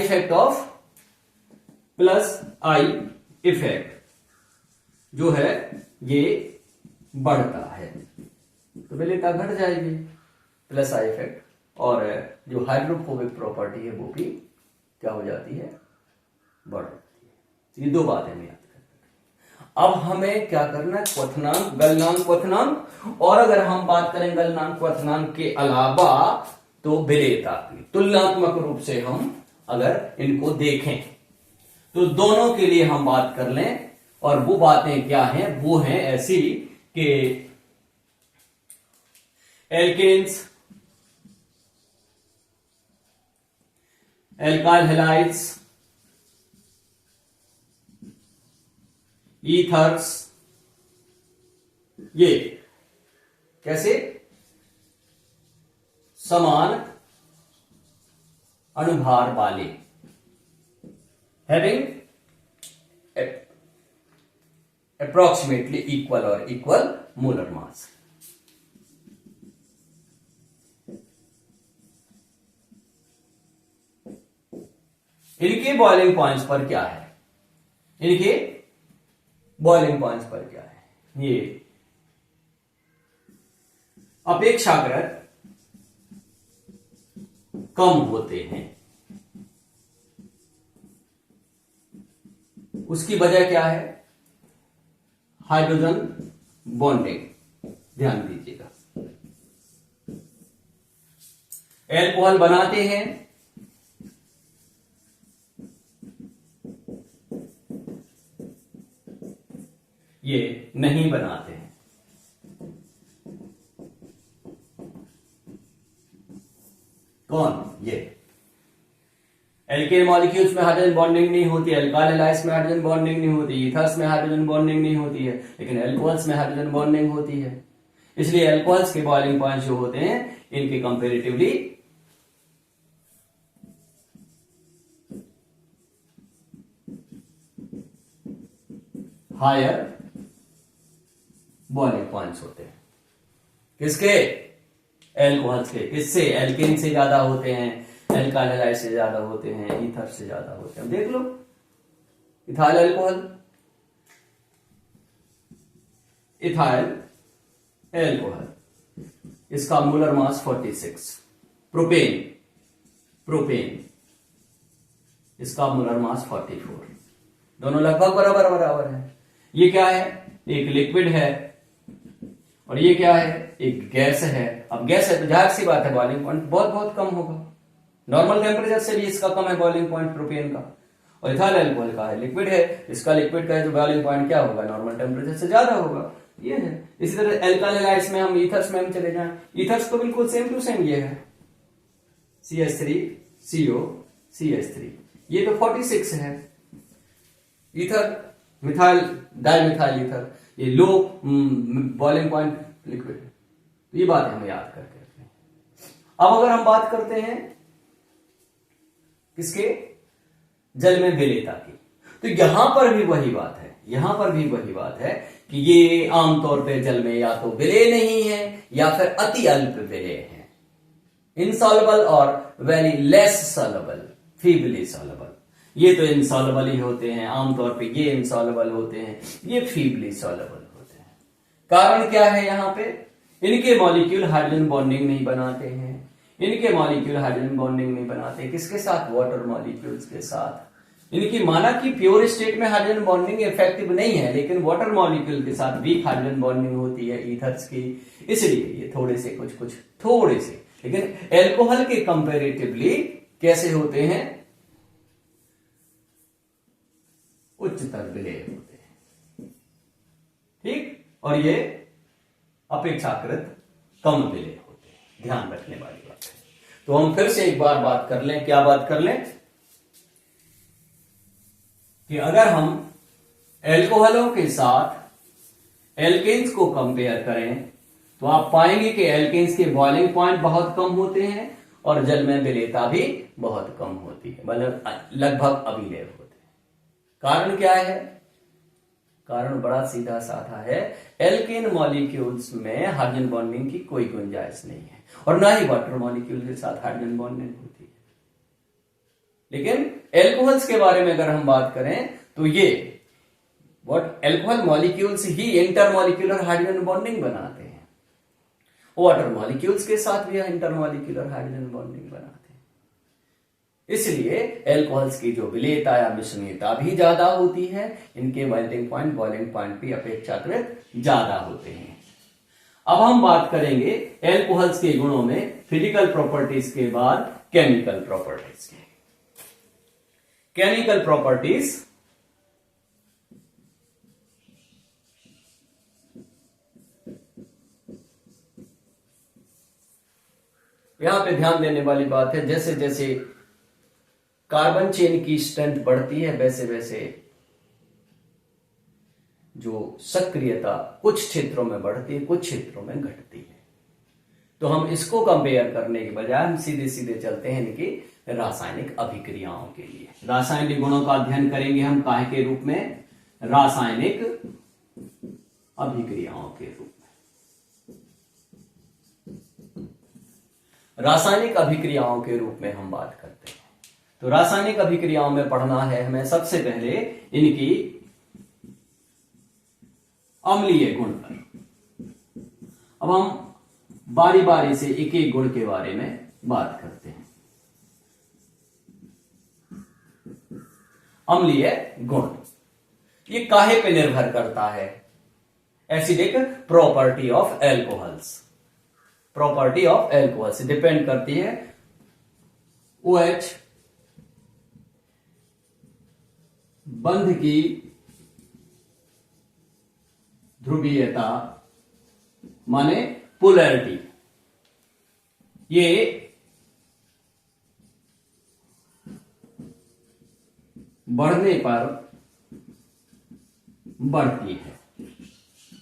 इफेक्ट जो है ये बढ़ता है, तो विलेयता घट जाएगी, प्लस आई इफेक्ट, और जो हाइड्रोफोबिक प्रॉपर्टी है वो भी क्या हो जाती है, बढ़ जाती है। ये दो बातें हमें याद करनी। अब हमें क्या करना है, क्वथनांक, गलनांक, क्वथनांक, और अगर हम बात करें गलनांक क्वथनांक के अलावा तो विलेयता की तुलनात्मक रूप से हम अगर इनको देखें तो दोनों के लिए हम बात कर लें, और वो बातें क्या हैं, वो हैं ऐसी कि एल्केन्स, एल्काइल हैलाइड्स, ईथर्स, ये कैसे समान अणुभार वाले, हैविंग अप्रोक्सीमेटली इक्वल और इक्वल मोलर मास। इनके बॉइलिंग पॉइंट्स पर क्या है, इनके बॉइलिंग पॉइंट्स पर क्या है, ये अपेक्षाकृत कम होते हैं। उसकी वजह क्या है, हाइड्रोजन बॉन्डिंग, ध्यान दीजिएगा। एल्कोहल बनाते हैं, ये नहीं बनाते हैं। कौन? ये एल्केन मॉलिक्यूल्स में हाइड्रोजन बॉन्डिंग नहीं होती, अल्काइल हैलाइड्स में हाइड्रोजन बॉन्डिंग नहीं होती, ईथर्स में हाइड्रोजन बॉन्डिंग नहीं होती है, लेकिन अल्कोहल्स में हाइड्रोजन बॉन्डिंग होती है। इसलिए अल्कोहल्स के बॉइलिंग पॉइंट जो होते हैं इनके कंपेरेटिवली हायर बॉइलिंग पॉइंट्स होते हैं। किसके? एल्कोहल्स के। किससे? एल्केन से ज्यादा होते हैं, एल्काइल हैलाइड से ज्यादा होते हैं, ईथर से ज्यादा होते हैं। देख लो, इथाइल अल्कोहल, इथाइल अल्कोहल, इसका मोलर मास 46। प्रोपेन इसका मोलर मास 44। दोनों लगभग बराबर बराबर है। ये क्या है? एक लिक्विड है और ये क्या है? एक गैस है। अब गैस है तो जाहिर सी बात है बॉइलिंग पॉइंट बहुत बहुत कम होगा, नॉर्मल टेम्परेचर से भी इसका कम है बॉइलिंग पॉइंट प्रोपेन का। और इथाइल अल्कोहल का है, लिक्विड है, इसका लिक्विड का जो बॉइलिंग पॉइंट क्या होगा? नॉर्मल टेम्परेचर से ज्यादा होगा। ये है। इसी तरह एल्काइल हैलाइड्स में हम ईथर्स में हम चले जाएं, ईथर्स तो बिल्कुल सेम टू सेम ये है, CH3CO CH3, ये तो 46 है। ईथर, मिथाइल डाइमिथाइल ईथर, ये लो बॉइलिंग पॉइंट लिक्विड है। तो ये बात हमें याद करके रखनी है। अब अगर हम बात करते हैं किसके? जल में विलेयता की, तो यहां पर भी वही बात है, यहां पर भी वही बात है कि ये आमतौर पे जल में या तो विलेय नहीं है या फिर अति अल्प विलेय है, इनसॉल्युबल और very less soluble, feebly soluble. ये तो इनसॉल्युबल ही होते हैं, आमतौर पे ये इनसॉल्युबल होते हैं, ये फीबली सॉल्युबल होते हैं। कारण क्या है यहां पे? इनके मॉलिक्यूल हाइड्रोजन बॉन्डिंग नहीं बनाते हैं, इनके मॉलिक्यूल हाइड्रोजन बॉन्डिंग नहीं बनाते। किसके साथ? वाटर मॉलिक्यूल्स के साथ। इनकी माना कि प्योर स्टेट में हाइड्रोजन बॉन्डिंग इफेक्टिव नहीं है, लेकिन वाटर मॉलिक्यूल के साथ वीक हाइड्रोजन बॉन्डिंग होती है ईथर्स की, इसलिए ये थोड़े से कुछ थोड़े से, लेकिन एल्कोहल के कंपेरेटिवली कैसे होते हैं? उच्चतर विलेय होते हैं, ठीक। और ये अपेक्षाकृत कम विलेय होते हैं, ध्यान रखने वाली बात है। तो हम फिर से एक बार बात कर लें, क्या बात कर लें कि अगर हम एल्कोहलों के साथ एल्केन्स को कंपेयर करें तो आप पाएंगे कि एल्केन्स के बॉइलिंग पॉइंट बहुत कम होते हैं और जल में विलेयता भी बहुत कम होती है, मतलब लगभग अभिलेय होते हैं। कारण क्या है? कारण बड़ा सीधा साधा है, एल्केन मॉलिक्यूल्स में हाइड्रोजन बॉन्डिंग की कोई गुंजाइश नहीं है और ना ही वाटर मॉलिक्यूल के साथ हाइड्रोजन बॉन्डिंग होती है। लेकिन एल्कोहल्स के बारे में अगर हम बात करें तो ये एल्कोहल मॉलिक्यूल्स ही इंटरमॉलिक्यूलर हाइड्रोजन बॉन्डिंग बनाते हैं, वाटर मॉलिक्यूल्स के साथ भी इंटरमॉलिक्यूलर हाइड्रोजन बॉन्डिंग बनाते हैं। इसलिए एल्कोहल्स की जो विलेयता या मिश्रणीयता भी ज्यादा होती है, इनके मेल्टिंग पॉइंट, बॉइलिंग पॉइंट भी अपेक्षाकृत ज्यादा होते हैं। अब हम बात करेंगे एल्कोहल्स के गुणों में फिजिकल प्रॉपर्टीज के बाद केमिकल प्रॉपर्टीज के। केमिकल प्रॉपर्टीज यहां पे ध्यान देने वाली बात है, जैसे जैसे कार्बन चेन की स्ट्रेंथ बढ़ती है वैसे वैसे जो सक्रियता कुछ क्षेत्रों में बढ़ती है, कुछ क्षेत्रों में घटती है। तो हम इसको कंपेयर करने के बजाय हम सीधे सीधे चलते हैं इनकी रासायनिक अभिक्रियाओं के लिए। रासायनिक गुणों का अध्ययन करेंगे हम काहे के रूप में? रासायनिक अभिक्रियाओं के रूप में। रासायनिक अभिक्रियाओं के रूप में हम बात करते हैं। तो रासायनिक अभिक्रियाओं में पढ़ना है हमें सबसे पहले इनकी अम्लीय गुण पर। अब हम बारी बारी से एक एक गुण के बारे में बात करते हैं। अम्लीय गुण ये काहे पे निर्भर करता है? Acidic property of alcohols, property of alcohols depend करती है OH बंध की ध्रुवीयता माने पोलैरिटी, ये बढ़ने पर बढ़ती है।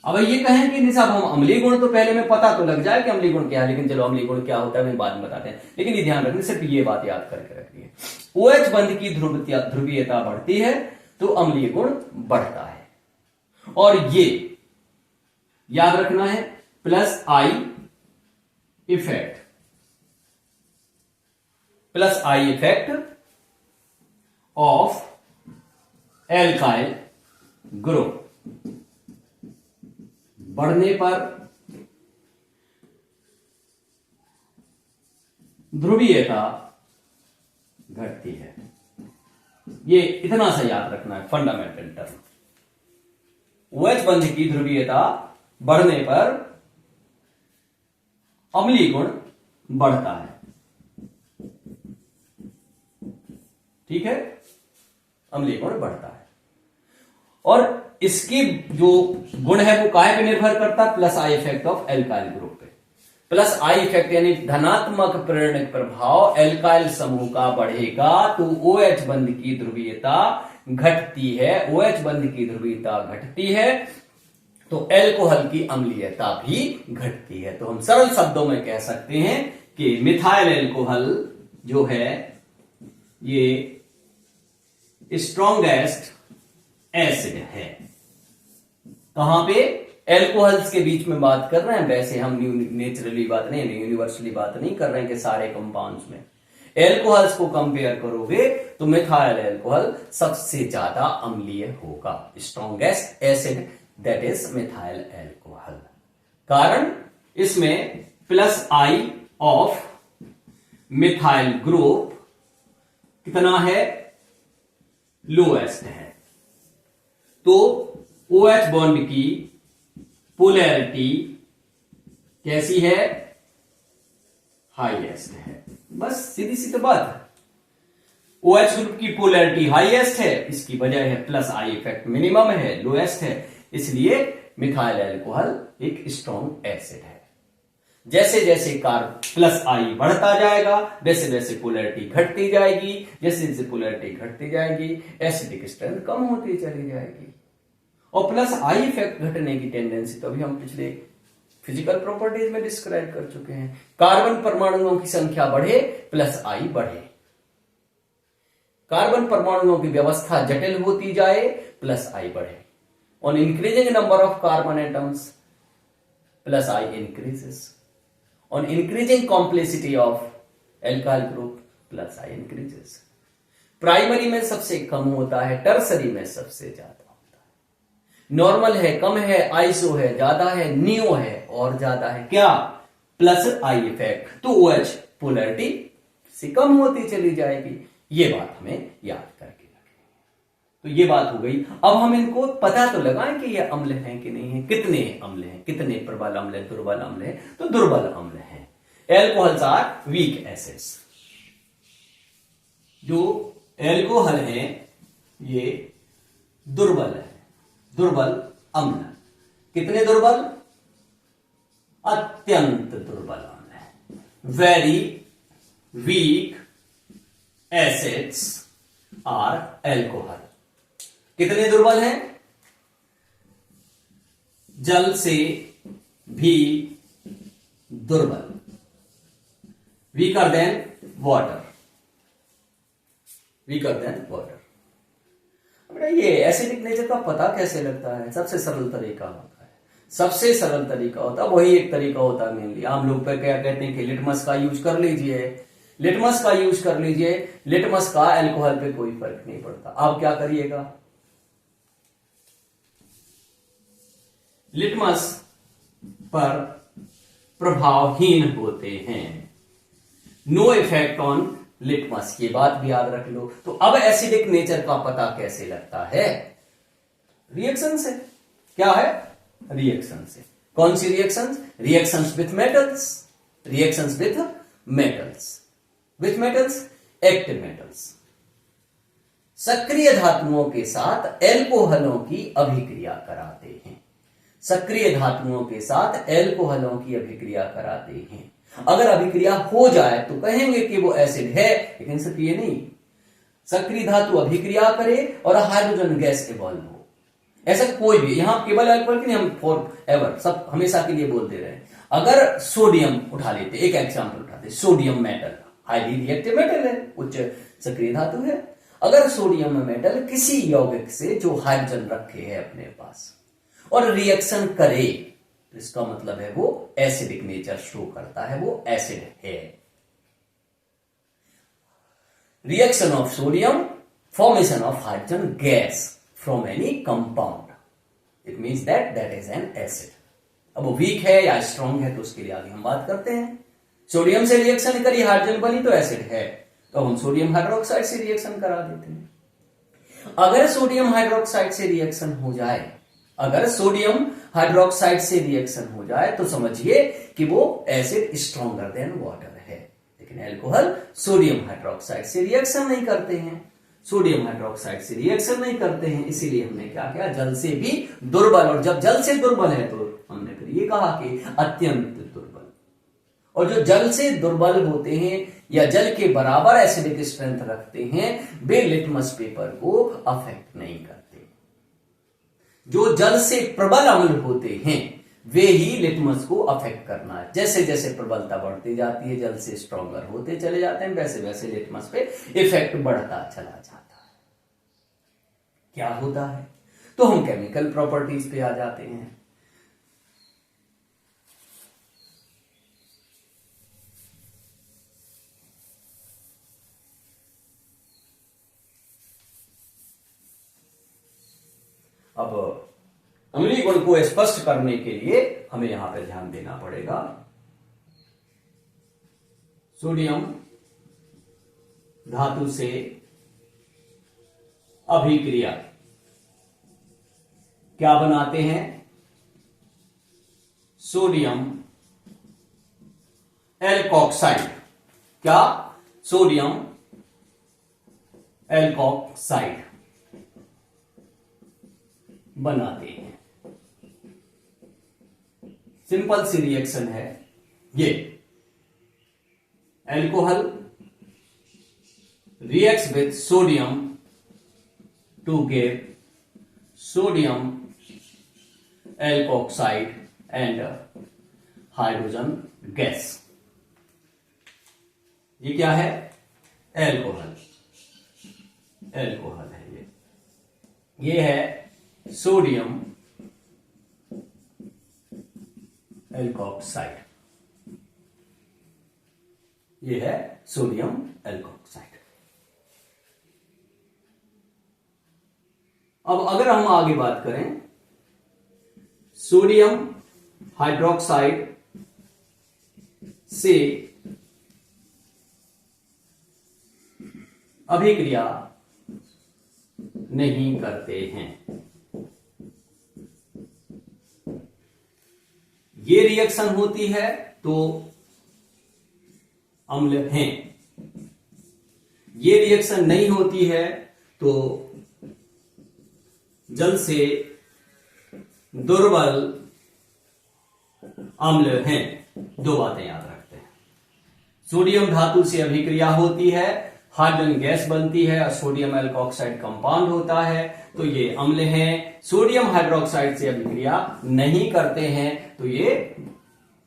अब ये कहें कि निसाब हम अम्लीय गुण तो पहले में पता तो लग जाए कि अम्लीय गुण क्या है, लेकिन चलो अम्लीय गुण क्या होता है मैं बाद में बताते हैं। लेकिन ये ध्यान रखना, सिर्फ ये बात याद करके रखिए, OH बंध की ध्रुवीयता बढ़ती है तो अम्लीय गुण बढ़ता है। और ये याद रखना है plus I effect of alkyl group, बढ़ने पर ध्रुवीयता घटती है। ये इतना सा याद रखना है फंडामेंटल टर्म। OH बंध की ध्रुवीयता बढ़ने पर अम्लीय गुण बढ़ता है, ठीक है, अम्लीय गुण बढ़ता है। और इसकी जो गुण है वो काहे पे निर्भर करता है? Plus I effect of alkyl group पे। प्लस आई इफेक्ट यानी धनात्मक प्रेरणक प्रभाव एल्काइल समूह का बढ़ेगा तो OH बंध की ध्रुवीयता घटती है। OH बंध की ध्रुवीयता घटती है तो एल्कोहल की अम्लीयता भी घटती है। तो हम सरल शब्दों में कह सकते हैं कि मिथाइल एल्कोहल जो है ये स्ट्रॉन्गेस्ट एसिड है, कहां पे? एल्कोहल्स के बीच में बात कर रहे हैं। वैसे हम नेचुरली बात नहीं, यूनिवर्सली बात नहीं कर रहे हैं कि सारे कंपाउंड्स में। एल्कोहल्स को कंपेयर करोगे तो मिथाइल एल्कोहल सबसे ज्यादा अम्लीय होगा। Strongest acid that is methyl alcohol. कारण इसमें plus I of methyl group कितना है? लोएस्ट है। तो OH बॉन्ड की पोलैरिटी कैसी है? हाईएस्ट है। बस सीधी सी तो बात है। OH ग्रुप की पोलैरिटी हाईएस्ट है, इसकी वजह है प्लस आई इफेक्ट मिनिमम है, लोएस्ट है, इसलिए मिथाइल अल्कोहल एक स्ट्रॉन्ग एसिड है। जैसे जैसे प्लस आई बढ़ता जाएगा वैसे वैसे पोलैरिटी घटती जाएगी, जैसे जैसे पोलैरिटी घटती जाएगी एसिडिक स्ट्रेंथ कम होती चली जाएगी। और प्लस आई इफेक्ट घटने की टेंडेंसी तो अभी हम पिछले फिजिकल प्रॉपर्टीज में डिस्क्राइब कर चुके हैं। कार्बन परमाणुओं की संख्या बढ़े प्लस आई बढ़े, कार्बन परमाणुओं की व्यवस्था जटिल होती जाए प्लस आई बढ़े। On increasing number of carbon atoms plus I increases. On increasing complexity of alkyl group plus I increases. Primary में सबसे कम होता है, टर्सरी में सबसे ज्यादा होता है। नॉर्मल है कम है, आइसो है ज्यादा है, नियो है और ज्यादा है, क्या? Plus I effect. तो OH पोलैरिटी से कम होती चली जाएगी। ये बात हमें याद करके रखें। तो ये बात हो गई। अब हम इनको पता तो लगाएं कि ये अम्ल हैं कि नहीं है, कितने अम्ल हैं, कितने प्रबल अम्ल है, दुर्बल अम्ल है। तो दुर्बल अम्ल है। Alcohols are weak acids. जो एल्कोहल है ये दुर्बल है, दुर्बल अम्ल। कितने दुर्बल? अत्यंत दुर्बल अम्ल है। Very weak acids are alcohol. कितने दुर्बल हैं? जल से भी दुर्बल, weaker than water, weaker than water. बेटा ये एसिडिक नेचर का पता कैसे लगता है? सबसे सरल तरीका होता है, सबसे सरल तरीका होता है, वही एक तरीका होता है मेनली। आम लोग पे क्या कहते हैं कि लिटमस का यूज कर लीजिए, लिटमस का यूज कर लीजिए। लिटमस का अल्कोहल पे कोई फर्क नहीं पड़ता। आप क्या करिएगा, लिटमस पर प्रभावहीन होते हैं, नो इफेक्ट ऑन लिटमस। ये बात भी याद रख लो। तो अब एसिडिक नेचर का पता कैसे लगता है? रिएक्शन से। क्या है? रिएक्शन से। कौन सी reactions? Reactions with metals, reactions with metals, with metals active metals. सक्रिय धातुओं के साथ एल्कोहलों की अभिक्रिया कराते हैं, सक्रिय धातुओं के साथ एल्कोहलों की अभिक्रिया कराते हैं। अगर अभिक्रिया हो जाए तो कहेंगे कि वो एसिड है, लेकिन सिर्फ ये नहीं, सक्रिय धातु अभिक्रिया करे और हाइड्रोजन गैस इवॉल्व हो, ऐसा कोई भी। यहां केवल अल्कोहल की नहीं, हम फॉर एवर सब हमेशा के लिए बोलते रहे। अगर सोडियम उठा लेते, एक एग्जाम्पल उठाते, sodium metal highly reactive metal है, उच्च सक्रिय धातु है। अगर सोडियम मेटल किसी यौगिक से जो हाइड्रोजन रखे है अपने पास और रिएक्शन करे तो इसका मतलब है वो एसिडिक नेचर शो करता है, वो एसिड है। Reaction of sodium, formation of hydrogen gas from any compound, it means that that is an acid. अब वो वीक है या स्ट्रॉन्ग है तो उसके लिए आगे हम बात करते हैं। सोडियम से रिएक्शन करी, हाइड्रोजन बनी तो एसिड है, तो हम सोडियम हाइड्रोक्साइड से रिएक्शन करा देते हैं। अगर सोडियम हाइड्रोक्साइड से रिएक्शन हो जाए, अगर सोडियम हाइड्रोक्साइड से रिएक्शन हो जाए तो समझिए कि वो एसिड स्ट्रॉन्गर देन वाटर है। लेकिन अल्कोहल सोडियम हाइड्रोक्साइड से रिएक्शन नहीं करते हैं, सोडियम हाइड्रोक्साइड से रिएक्शन नहीं करते हैं, इसीलिए हमने क्या किया, जल से भी दुर्बल। और जब जल से दुर्बल है तो हमने फिर ये कहा कि अत्यंत दुर्बल। और जो जल से दुर्बल होते हैं या जल के बराबर एसिडिक स्ट्रेंथ रखते हैं, वे लिटमस पेपर को अफेक्ट नहीं करते। जो जल से प्रबल अम्ल होते हैं वे ही लिटमस को अफेक्ट करना है। जैसे जैसे प्रबलता बढ़ती जाती है, जल से स्ट्रॉन्गर होते चले जाते हैं, वैसे वैसे लिटमस पे इफेक्ट बढ़ता चला जाता है। क्या होता है? तो हम केमिकल प्रॉपर्टीज पे आ जाते हैं। अब अम्लीय गुण को स्पष्ट करने के लिए हमें यहां पर ध्यान देना पड़ेगा। सोडियम धातु से अभिक्रिया क्या बनाते हैं? Sodium alkoxide. क्या? सोडियम एल्कोक्साइड बनाते हैं। सिंपल सी रिएक्शन है ये। Alcohol reacts with sodium to give sodium alkoxide and hydrogen gas। ये क्या है? एल्कोहल। एल्कोहल है ये है सोडियम एल्कोक्साइड। ये है सोडियम एल्कोक्साइड। अब अगर हम आगे बात करें, सोडियम हाइड्रोक्साइड से अभिक्रिया नहीं करते हैं। ये रिएक्शन होती है तो अम्ल हैं। ये रिएक्शन नहीं होती है तो जल से दुर्बल अम्ल हैं। दो बातें याद रखते हैं। सोडियम धातु से अभिक्रिया होती है, हाइड्रोजन गैस बनती है और सोडियम एल्कोक्साइड कंपाउंड होता है, तो ये अम्ल हैं। सोडियम हाइड्रोक्साइड से अभिक्रिया नहीं करते हैं तो ये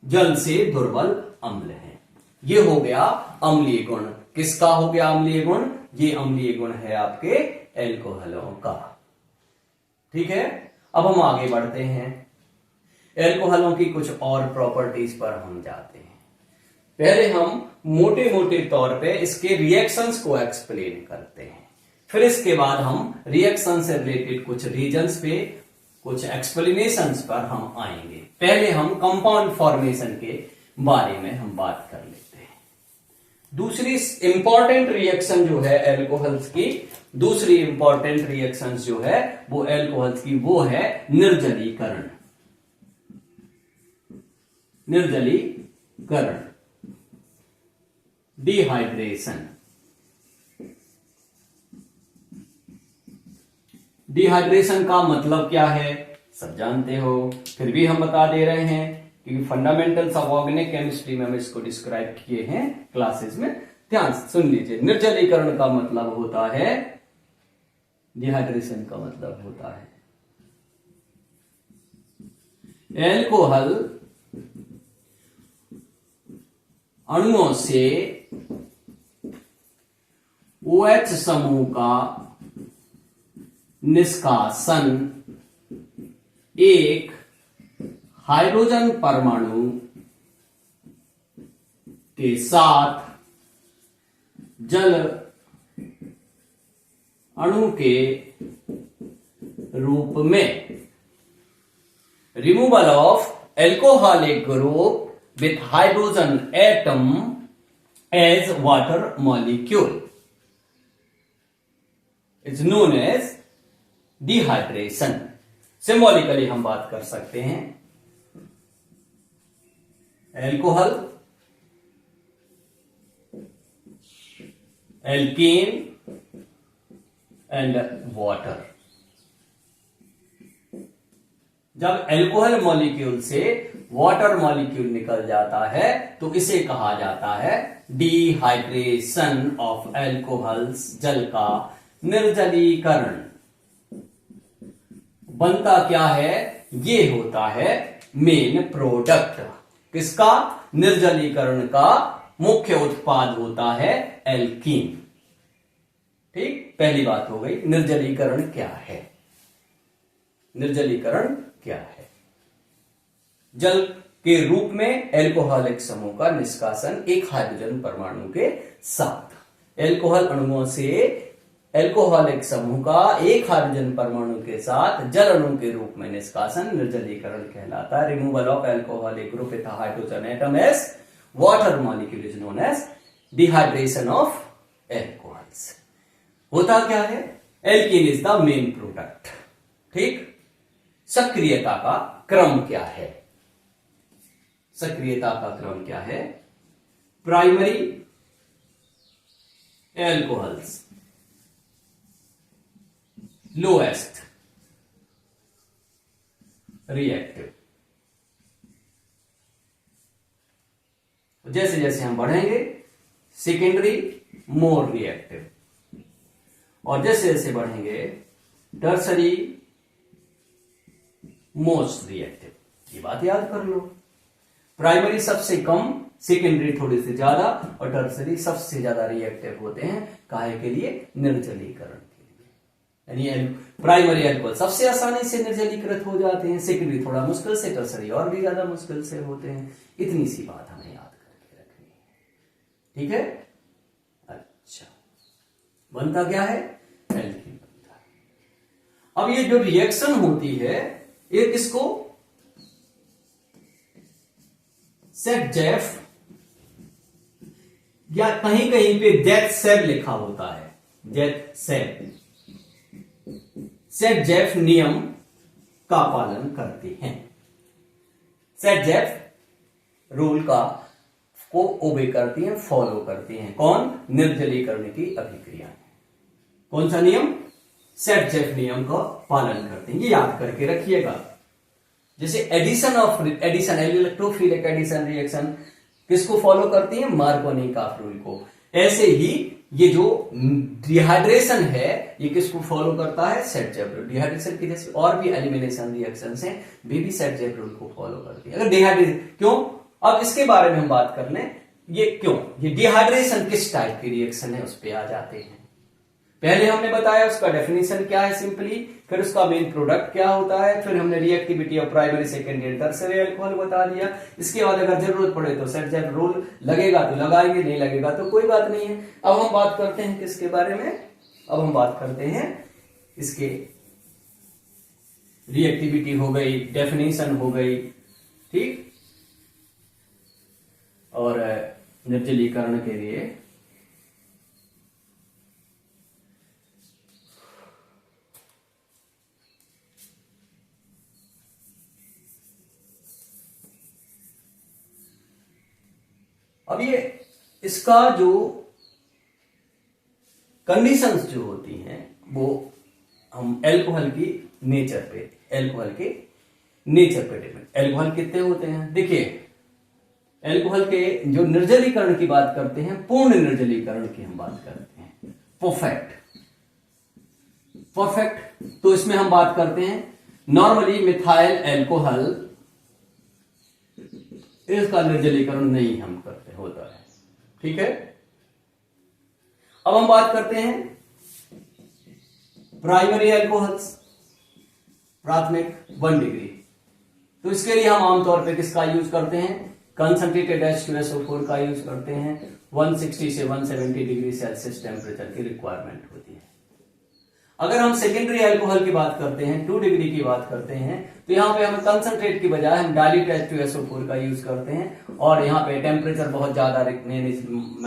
जल से दुर्बल अम्ल हैं। ये हो गया अम्लीय गुण। किसका हो गया अम्लीय गुण? ये अम्लीय गुण है आपके एल्कोहलों का। ठीक है, अब हम आगे बढ़ते हैं। एल्कोहलों की कुछ और प्रॉपर्टीज पर हम जाते हैं। पहले हम मोटे मोटे तौर पे इसके रिएक्शंस को एक्सप्लेन करते हैं, फिर इसके बाद हम रिएक्शन से रिलेटेड कुछ रीजन्स पे, कुछ एक्सप्लेनेशंस पर हम आएंगे। पहले हम कंपाउंड फॉर्मेशन के बारे में हम बात कर लेते हैं। दूसरी इंपॉर्टेंट रिएक्शन जो है एल्कोहल्स की, दूसरी इंपॉर्टेंट रिएक्शन जो है वो एल्कोहल्स की, वो है निर्जलीकरण। निर्जलीकरण, डिहाइड्रेशन। डिहाइड्रेशन का मतलब क्या है सब जानते हो, फिर भी हम बता दे रहे हैं क्योंकि फंडामेंटल्स ऑफ ऑर्गेनिक केमिस्ट्री में हम इसको डिस्क्राइब किए हैं क्लासेस में। ध्यान से सुन लीजिए। निर्जलीकरण का मतलब होता है, डिहाइड्रेशन का मतलब होता है एल्कोहल अणुओं से OH समूह का निष्कासन एक हाइड्रोजन परमाणु के साथ जल अणु के रूप में, removal of alcoholic group with hydrogen atom as water molecule is known as dehydration. Symbolically हम बात कर सकते हैं एल्कोहल, एल्कीन एंड वाटर। जब एल्कोहल मॉलिक्यूल से वाटर मॉलिक्यूल निकल जाता है तो इसे कहा जाता है डिहाइड्रेशन ऑफ एल्कोहल्स, जल का निर्जलीकरण। बनता क्या है? ये होता है मेन प्रोडक्ट। किसका? निर्जलीकरण का मुख्य उत्पाद होता है एल्कीन। ठीक, पहली बात हो गई निर्जलीकरण क्या है। निर्जलीकरण क्या है? जल के रूप में एल्कोहलिक समूह का निष्कासन एक हाइड्रोजन परमाणु के साथ। एल्कोहल अणुओं से एल्कोहलिक समूह का एक हाइड्रोजन परमाणु के साथ जल अणु के रूप में निष्कासन निर्जलीकरण कहलाता है। Removal of alcoholic group with hydrogen atom as water molecule is known as dehydration of alcohols. होता क्या है? Alkene is the main product. ठीक, सक्रियता का क्रम क्या है? सक्रियता का क्रम क्या है? Primary alcohols lowest reactive. जैसे जैसे हम बढ़ेंगे सेकेंडरी मोर रिएक्टिव, और जैसे जैसे बढ़ेंगे टर्सरी मोस्ट रिएक्टिव। ये बात याद कर लो। प्राइमरी सबसे कम, सेकेंडरी थोड़ी सी ज्यादा, और टर्सरी सबसे ज्यादा रिएक्टिव होते हैं। काहे के लिए? निर्जलीकरण के लिए। यानी प्राइमरी एल्कोहल सबसे आसानी से निर्जलीकृत हो जाते हैं, सेकेंडरी थोड़ा मुश्किल से, टर्सरी और भी ज्यादा मुश्किल से होते हैं। इतनी सी बात हमें याद करके रखनी है। ठीक है? अच्छा, बनता क्या है? एल्कीन बनता है। अब ये जो रिएक्शन होती है, ये किसको? सेट-जेफ या कहीं कहीं पे जेट-सेब लिखा होता है, जेट-सेब, सेट-जेफ नियम का पालन करते हैं। सेट-जेफ रूल का को ओबे करती हैं, फॉलो करती हैं। कौन? निर्जलीकरण की अभिक्रिया। कौन सा नियम? सेट-जेफ नियम का पालन करते हैं। ये याद करके रखिएगा। जैसे एडिशन इलेक्ट्रोफिलिक एडिशन रिएक्शन किसको फॉलो करती है? मार्कोनी-काफ रूल को। ऐसे ही ये जो डिहाइड्रेशन है, ये किसको फॉलो करता है? Set-Jeff rule. डिहाइड्रेशन की जैसे और भी एलिमिनेशन रिएक्शंस हैं, वे भी सेट-जेफ रूल को फॉलो करती है। अगर डिहाइड्रेशन क्यों, अब इसके बारे में हम बात कर लें। ये क्यों, ये डिहाइड्रेशन किस टाइप की रिएक्शन है, उस पर आ जाते हैं। पहले हमने बताया उसका डेफिनेशन क्या है सिंपली, फिर उसका मेन प्रोडक्ट क्या होता है, फिर हमने reactivity of primary secondary tertiary alcohol बता दिया। इसके बाद अगर जरूरत पड़े तो सेट-जेफ रूल लगेगा तो लगाएंगे, नहीं लगेगा तो कोई बात नहीं है। अब हम बात करते हैं किसके बारे में? अब हम बात करते हैं इसके रिएक्टिविटी हो गई, डेफिनेशन हो गई, ठीक, और निर्जलीकरण के लिए अब ये इसका जो कंडीशंस जो होती हैं वो हम एल्कोहल की नेचर पे, एल्कोहल के नेचर पे डिपेंड। एल्कोहल कितने होते हैं? देखिए, एल्कोहल के जो निर्जलीकरण की बात करते हैं, पूर्ण निर्जलीकरण की हम बात करते हैं, परफेक्ट। तो इसमें हम बात करते हैं नॉर्मली मिथाइल एल्कोहल, इसका निर्जलीकरण नहीं हम करते होता है। ठीक है? अब हम बात करते हैं प्राइमरी एल्कोहल्स, प्राथमिक 1 डिग्री। तो इसके लिए हम आमतौर पे किसका यूज करते हैं? कंसंट्रेटेड H2SO4 का यूज करते हैं। 160 से 170 डिग्री सेल्सियस टेम्परेचर की रिक्वायरमेंट होती है। अगर हम सेकेंडरी अल्कोहल की बात करते हैं, 2 डिग्री की बात करते हैं, तो यहाँ पे हम कंसंट्रेट की बजाय हम डाइल्यूट H2SO4 का यूज करते हैं, और यहाँ पे टेम्परेचर बहुत ज्यादा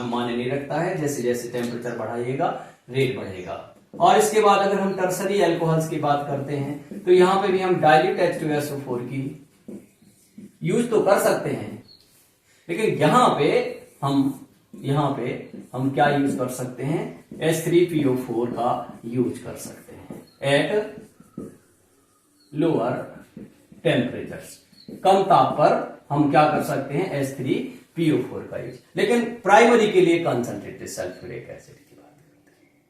मायने नहीं रखता है। जैसे जैसे टेम्परेचर बढ़ाइएगा रेट बढ़ेगा। और इसके बाद अगर हम टर्सरी अल्कोहल्स की बात करते हैं, तो यहाँ पे भी हम डाइल्यूट H2SO4 की यूज तो कर सकते हैं, लेकिन यहाँ पे हम क्या यूज कर सकते हैं? H3PO4 का यूज कर सकते हैं एट लोअर टेम्परेचर्स। कम ताप पर हम क्या कर सकते हैं? H3PO4 का यूज। लेकिन प्राइमरी के लिए कंसंट्रेटेड सल्फ्यूरिक एसिड की बात करते हैं।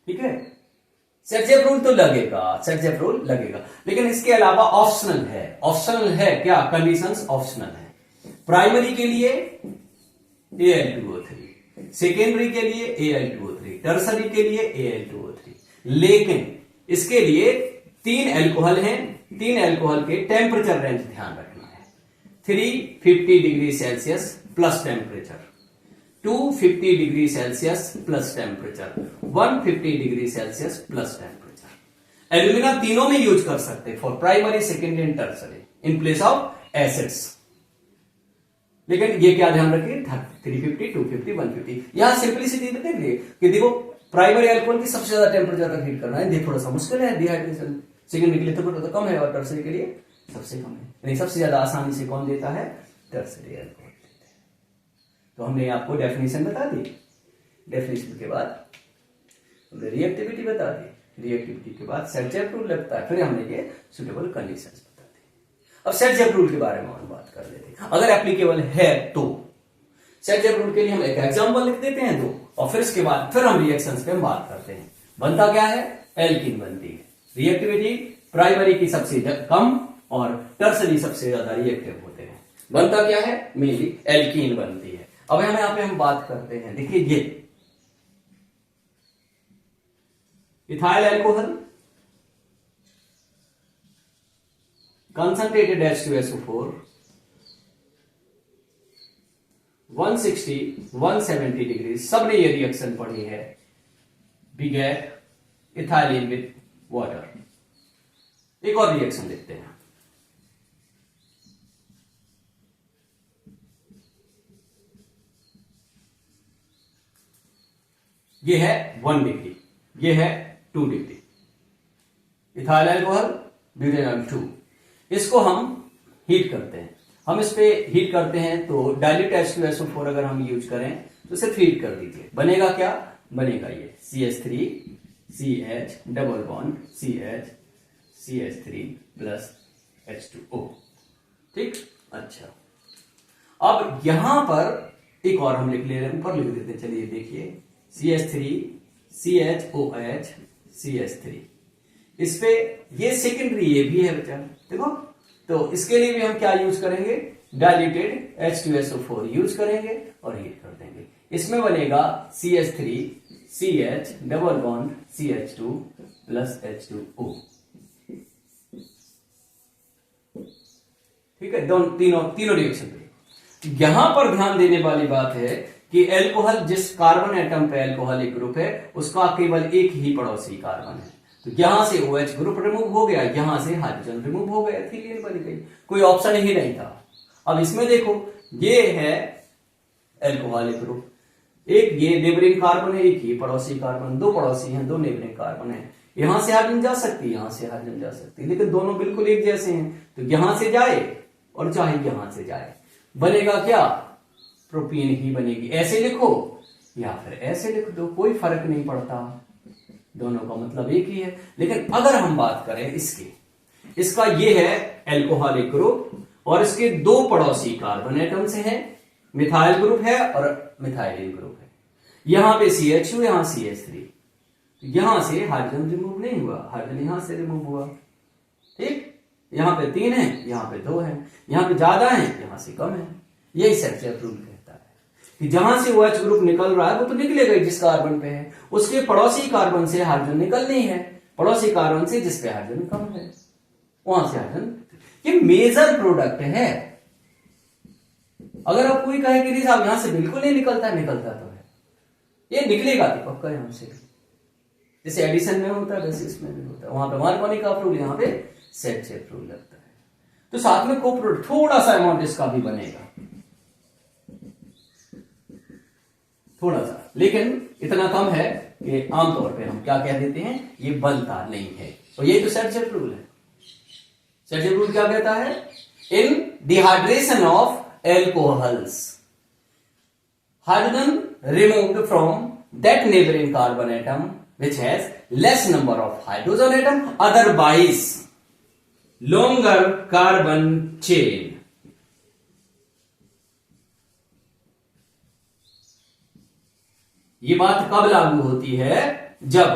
ठीक है? सेट-जेफ रूल तो लगेगा, सेट-जेफ रूल लगेगा, लेकिन इसके अलावा ऑप्शनल है क्या? कंडीशंस ऑप्शनल है। प्राइमरी के लिए Al2O3, सेकेंडरी के लिए Al2O3, टर्सरी के लिए Al2O3, लेकिन इसके लिए तीन एल्कोहल हैं, तीन एल्कोहल के टेम्परेचर रेंज ध्यान रखना है। 350 degree Celsius plus temperature, 250 degree Celsius plus temperature, 150 degree Celsius plus temperature. Alumina तीनों में यूज कर सकते हैं for primary, secondary and tertiary in place of acids. लेकिन ये क्या ध्यान रखिए, 350, 250, 150। यहां सिंपलिसिटी देखिए कि देखो प्राइमरी अल्कोहल की सबसे ज्यादा टेम्परेचर तक हीट करना है, ये थोड़ा सा मुश्किल है डिहाइड्रेशन। सेकेंडरी के लिए तो कम है और टर्सरी के लिए सबसे कम है, यानी सबसे ज्यादा आसानी से कौन देता है, टर्सरी अल्कोहल देते हैं। तो हमने आपको डेफिनेशन बता दी, डेफिनेशन के बाद हमने रिएक्टिविटी बता दी, रिएक्टिविटी के बाद सेट रूल लगता है, फिर हमने ये सुटेबल कंडीशंस बता दी। अब सेट रूल के बारे में हम बात कर लेते हैं, अगर एप्लीकेबल है तो। सेट रूल के लिए हम एक एग्जांपल लिख देते हैं दो, और फिर इसके बाद फिर हम रिएक्शंस पे बात करते हैं। बनता क्या है, एल्कीन बनती है। रिएक्टिविटी प्राइमरी की सबसे कम और टर्सरी सबसे ज्यादा रिएक्टिव होते हैं। बनता क्या है, मेनली एल्कीन बनती है। अब हम यहां पे हम बात करते हैं, देखिए ये ethyl alcohol, concentrated H2SO4, 160, 170 degree, सबने ये रिएक्शन पढ़ी है, बिगेट इथाइलिन विद वाटर। एक और रिएक्शन देखते हैं, ये है 1 डिग्री, ये है 2 डिग्री। इथाइल अल्कोहल, ब्यूटेनॉल 2, इसको हम हीट करते हैं। हम इस पे हीट करते हैं तो डाइल्यूट H2SO4 अगर हम यूज करें तो सिर्फ हीट कर दीजिए, बनेगा क्या, बनेगा ये CH3 CH double bond CH CH3 plus H2O। ठीक, अच्छा अब यहां पर एक और हम लिख ले रहे हैं, ऊपर लिख देते हैं, चलिए देखिए CH3 CHOH CH3, इस पे ये सेकेंडरी ये भी है बच्चा, देखो। तो इसके लिए भी हम क्या यूज करेंगे, डाइल्यूटेड H2SO4 यूज करेंगे और हीट कर देंगे। इसमें बनेगा CH3 CH double bond CH2 plus H2O। ठीक है, तीनों रिएक्शन पे। यहां पर ध्यान देने वाली बात है कि एल्कोहल, जिस कार्बन एटम पे एल्कोहलिक ग्रुप है उसका केवल एक ही पड़ोसी कार्बन है। तो यहां से OH ग्रुप रिमूव हो गया, यहां से हाइड्रोजन रिमूव हो गया, एथिलीन बन गई, कोई ऑप्शन ही नहीं था। अब इसमें देखो ये है एल्कोहलिक ग्रुप, एक ये नेबरिंग कार्बन है, एक ये पड़ोसी कार्बन, दो पड़ोसी हैं, दो नेबरिंग कार्बन है। यहां से हाइड्रोजन जा सकती है, यहां से हाइड्रोजन जा सकती है, लेकिन दोनों बिल्कुल एक जैसे हैं। तो यहां से जाए और चाहे यहां से जाए, बनेगा क्या, प्रोपीन ही बनेगी। ऐसे लिखो या फिर ऐसे लिख दो, कोई फर्क नहीं पड़ता, दोनों का मतलब एक ही है। लेकिन अगर हम बात करें इसकी, इसका ये है एल्कोहलिक ग्रुप और इसके दो पड़ोसी कार्बन एटम्स हैं, मिथाइल ग्रुप है और मिथाइलिन ग्रुप है। यहां पे CH2, यहां CH3, यहां से हाइड्रोजन रिमूव नहीं हुआ, हाइड्रोजन यहां से रिमूव हुआ। ठीक, यहां पे 3 है, यहां पे 2 है, यहां पे ज्यादा है, यहां से कम है। यही सेट रूल कहता है कि जहां से OH ग्रुप निकल रहा है वो तो निकलेगा जिस कार्बन पे है, उसके पड़ोसी कार्बन से हाइड्रोजन निकलनी है, पड़ोसी कार्बन से जिसपे हाइड्रोजन कम है वहां से हाइड्रोजन। ये मेजर प्रोडक्ट है। अगर आप कोई कहे कि नहीं साहब यहां से बिल्कुल नहीं निकलता, निकलता तो है, ये निकलेगा तो पक्का यहां से। जैसे एडिशन में होता है वैसे इसमें भी होता है, वहां पे मार्कोनी-काफ रूल, यहां पे सेट रूल लगता है। तो साथ में को प्रोडक्ट थोड़ा सा अमाउंट इसका भी बनेगा, थोड़ा सा, लेकिन इतना कम है कि आमतौर पे हम क्या कह देते हैं, ये बनता नहीं है। और ये तो सेट रूल है। सेट रूल क्या कहता है, in dehydration of alcohols, hydrogen removed from that neighbouring carbon atom which has less number of hydrogen atom, otherwise longer carbon chain। ये बात कब लागू होती है, जब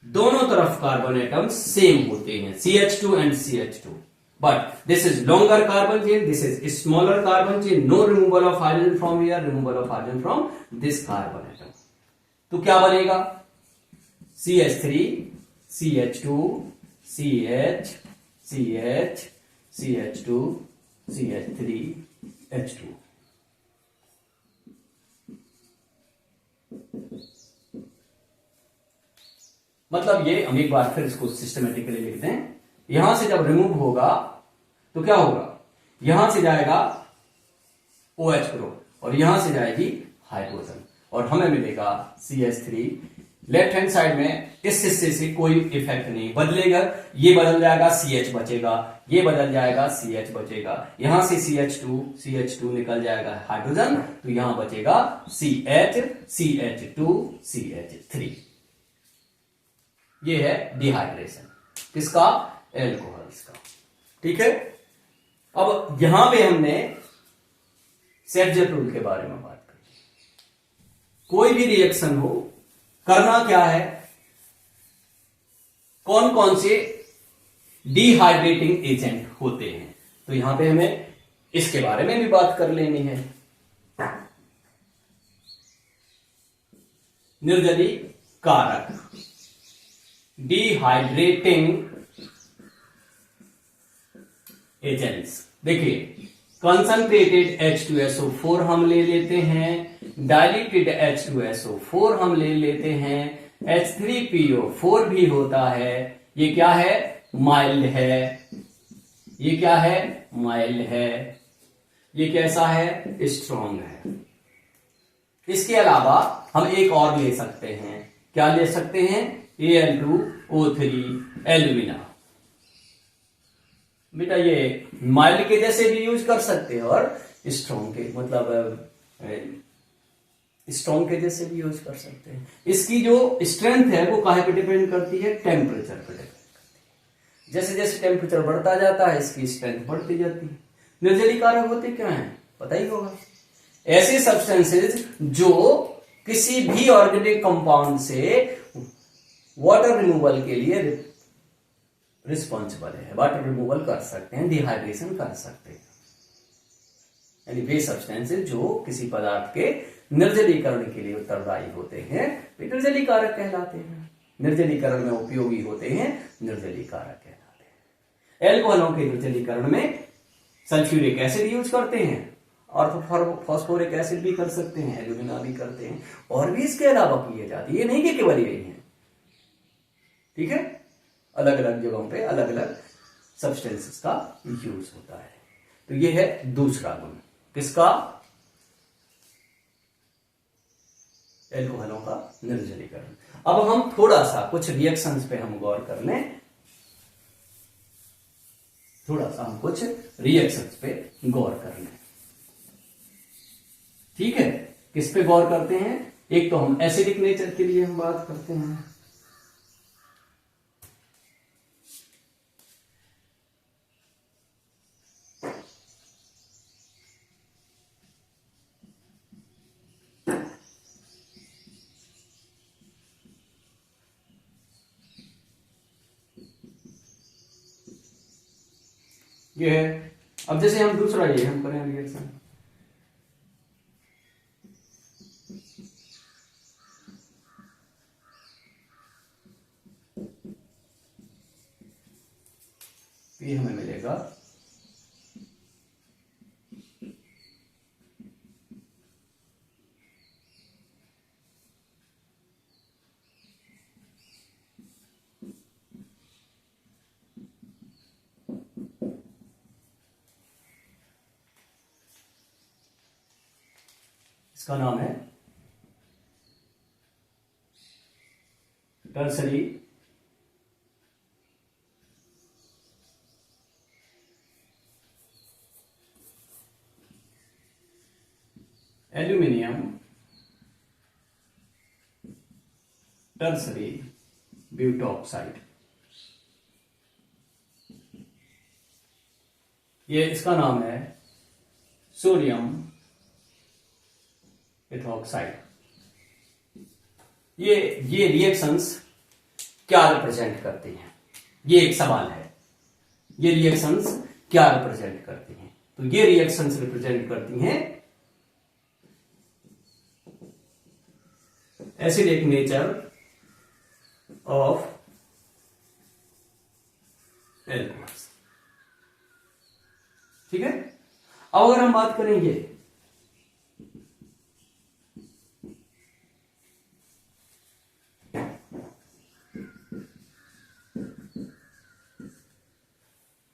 दोनों तरफ कार्बन एटम्स सेम होते हैं, CH2 and CH2, but this is longer carbon chain, this is smaller carbon chain, no removal of hydrogen from here, removal of hydrogen from this carbon atom। तो क्या बनेगा, CH3 CH2 CH CH CH2 CH3 H2। मतलब ये हम एक बार फिर इसको systematically लिखते हैं। यहां से जब रिमूव होगा तो क्या होगा, यहां से जाएगा OH ग्रुप और यहां से जाएगी हाइड्रोजन और हमें मिलेगा CH3। लेफ्ट हैंड साइड में इस हिस्से से कोई इफेक्ट नहीं बदलेगा, ये बदल जाएगा CH बचेगा, ये बदल जाएगा CH बचेगा, यहां से CH2 निकल जाएगा हाइड्रोजन, तो यहां बचेगा CH CH2 CH3। ये है डिहाइड्रेशन किसका, एल्कोहल्स का। ठीक है, अब यहां पे हमने शेफ़ज़र रूल के बारे में बात करी। कोई भी रिएक्शन हो, करना क्या है, कौन कौन से डिहाइड्रेटिंग एजेंट होते हैं, तो यहां पे हमें इसके बारे में भी बात कर लेनी है। निर्जली कारक डिहाइड्रेटिंग एजेंट्स, देखिए कंसंट्रेटेड H2SO4 हम ले लेते हैं, डाइल्यूटेड H2SO4 हम ले लेते हैं, H3PO4 भी होता है। ये क्या है, माइल्ड है। ये क्या है, माइल्ड है। ये कैसा है, स्ट्रॉन्ग है। इसके अलावा हम एक और ले सकते हैं, क्या ले सकते हैं, Al2O3 एल्यूमिना। बेटा ये माइल्ड के जैसे भी यूज कर सकते हैं और स्ट्रॉन्ग के, मतलब स्ट्रॉन्ग के जैसे भी यूज कर सकते हैं। इसकी जो स्ट्रेंथ है वो काहे पे डिपेंड करती है, टेम्परेचर पे डिपेंड करती है। जैसे जैसे टेम्परेचर बढ़ता जाता है इसकी स्ट्रेंथ बढ़ती जाती है। निर्जली कारक होते क्या है, पता ही होगा, ऐसे सब्सटेंसेज जो किसी भी ऑर्गेनिक कंपाउंड से वाटर रिमूवल के लिए रिस्पॉन्सिबल है, वाटर रिमूवल कर सकते हैं, डिहाइड्रेशन कर सकते हैं। यानी वे सब्सटेंसेज जो किसी पदार्थ के निर्जलीकरण के लिए उत्तरदायी होते हैं वे निर्जली कारक कहलाते हैं। निर्जलीकरण में उपयोगी होते हैं, निर्जली कारक कहलाते हैं। एल्कोहलों के निर्जलीकरण में सल्फ्यूरिक एसिड यूज करते हैं, ऑर्थोफॉस्फोरिक एसिड भी कर सकते हैं, एल्यूमिना भी करते हैं, और भी इसके अलावा किए जाते हैं। ये नहीं कि केवल यही है, ठीक है, अलग अलग जगहों पे अलग अलग सब्सटेंसेस का यूज होता है। तो ये है दूसरा गुण किसका, एल्कोहलों का निर्जलीकरण। अब हम थोड़ा सा कुछ रिएक्शंस पे हम गौर कर लें, थोड़ा सा हम कुछ रिएक्शंस पे गौर कर लें। ठीक है, किस पे गौर करते हैं, एक तो हम एसिडिक नेचर के लिए हम बात करते हैं। ये है, अब जैसे हम दूसरा ये हम करें रिएक्शन, ये हमें मिलेगा इसका नाम है टर्सरी एल्यूमिनियम टर्सरी ब्यूटॉक्साइड। ये इसका नाम है सोडियम इथॉक्साइड। ये रिएक्शंस क्या रिप्रेजेंट करती हैं, ये एक सवाल है। ये रिएक्शंस क्या रिप्रेजेंट करती हैं, तो ये रिएक्शंस रिप्रेजेंट करती हैं एसिडिक नेचर ऑफ एल्कोहल्स। ठीक है। अब अगर हम बात करेंगे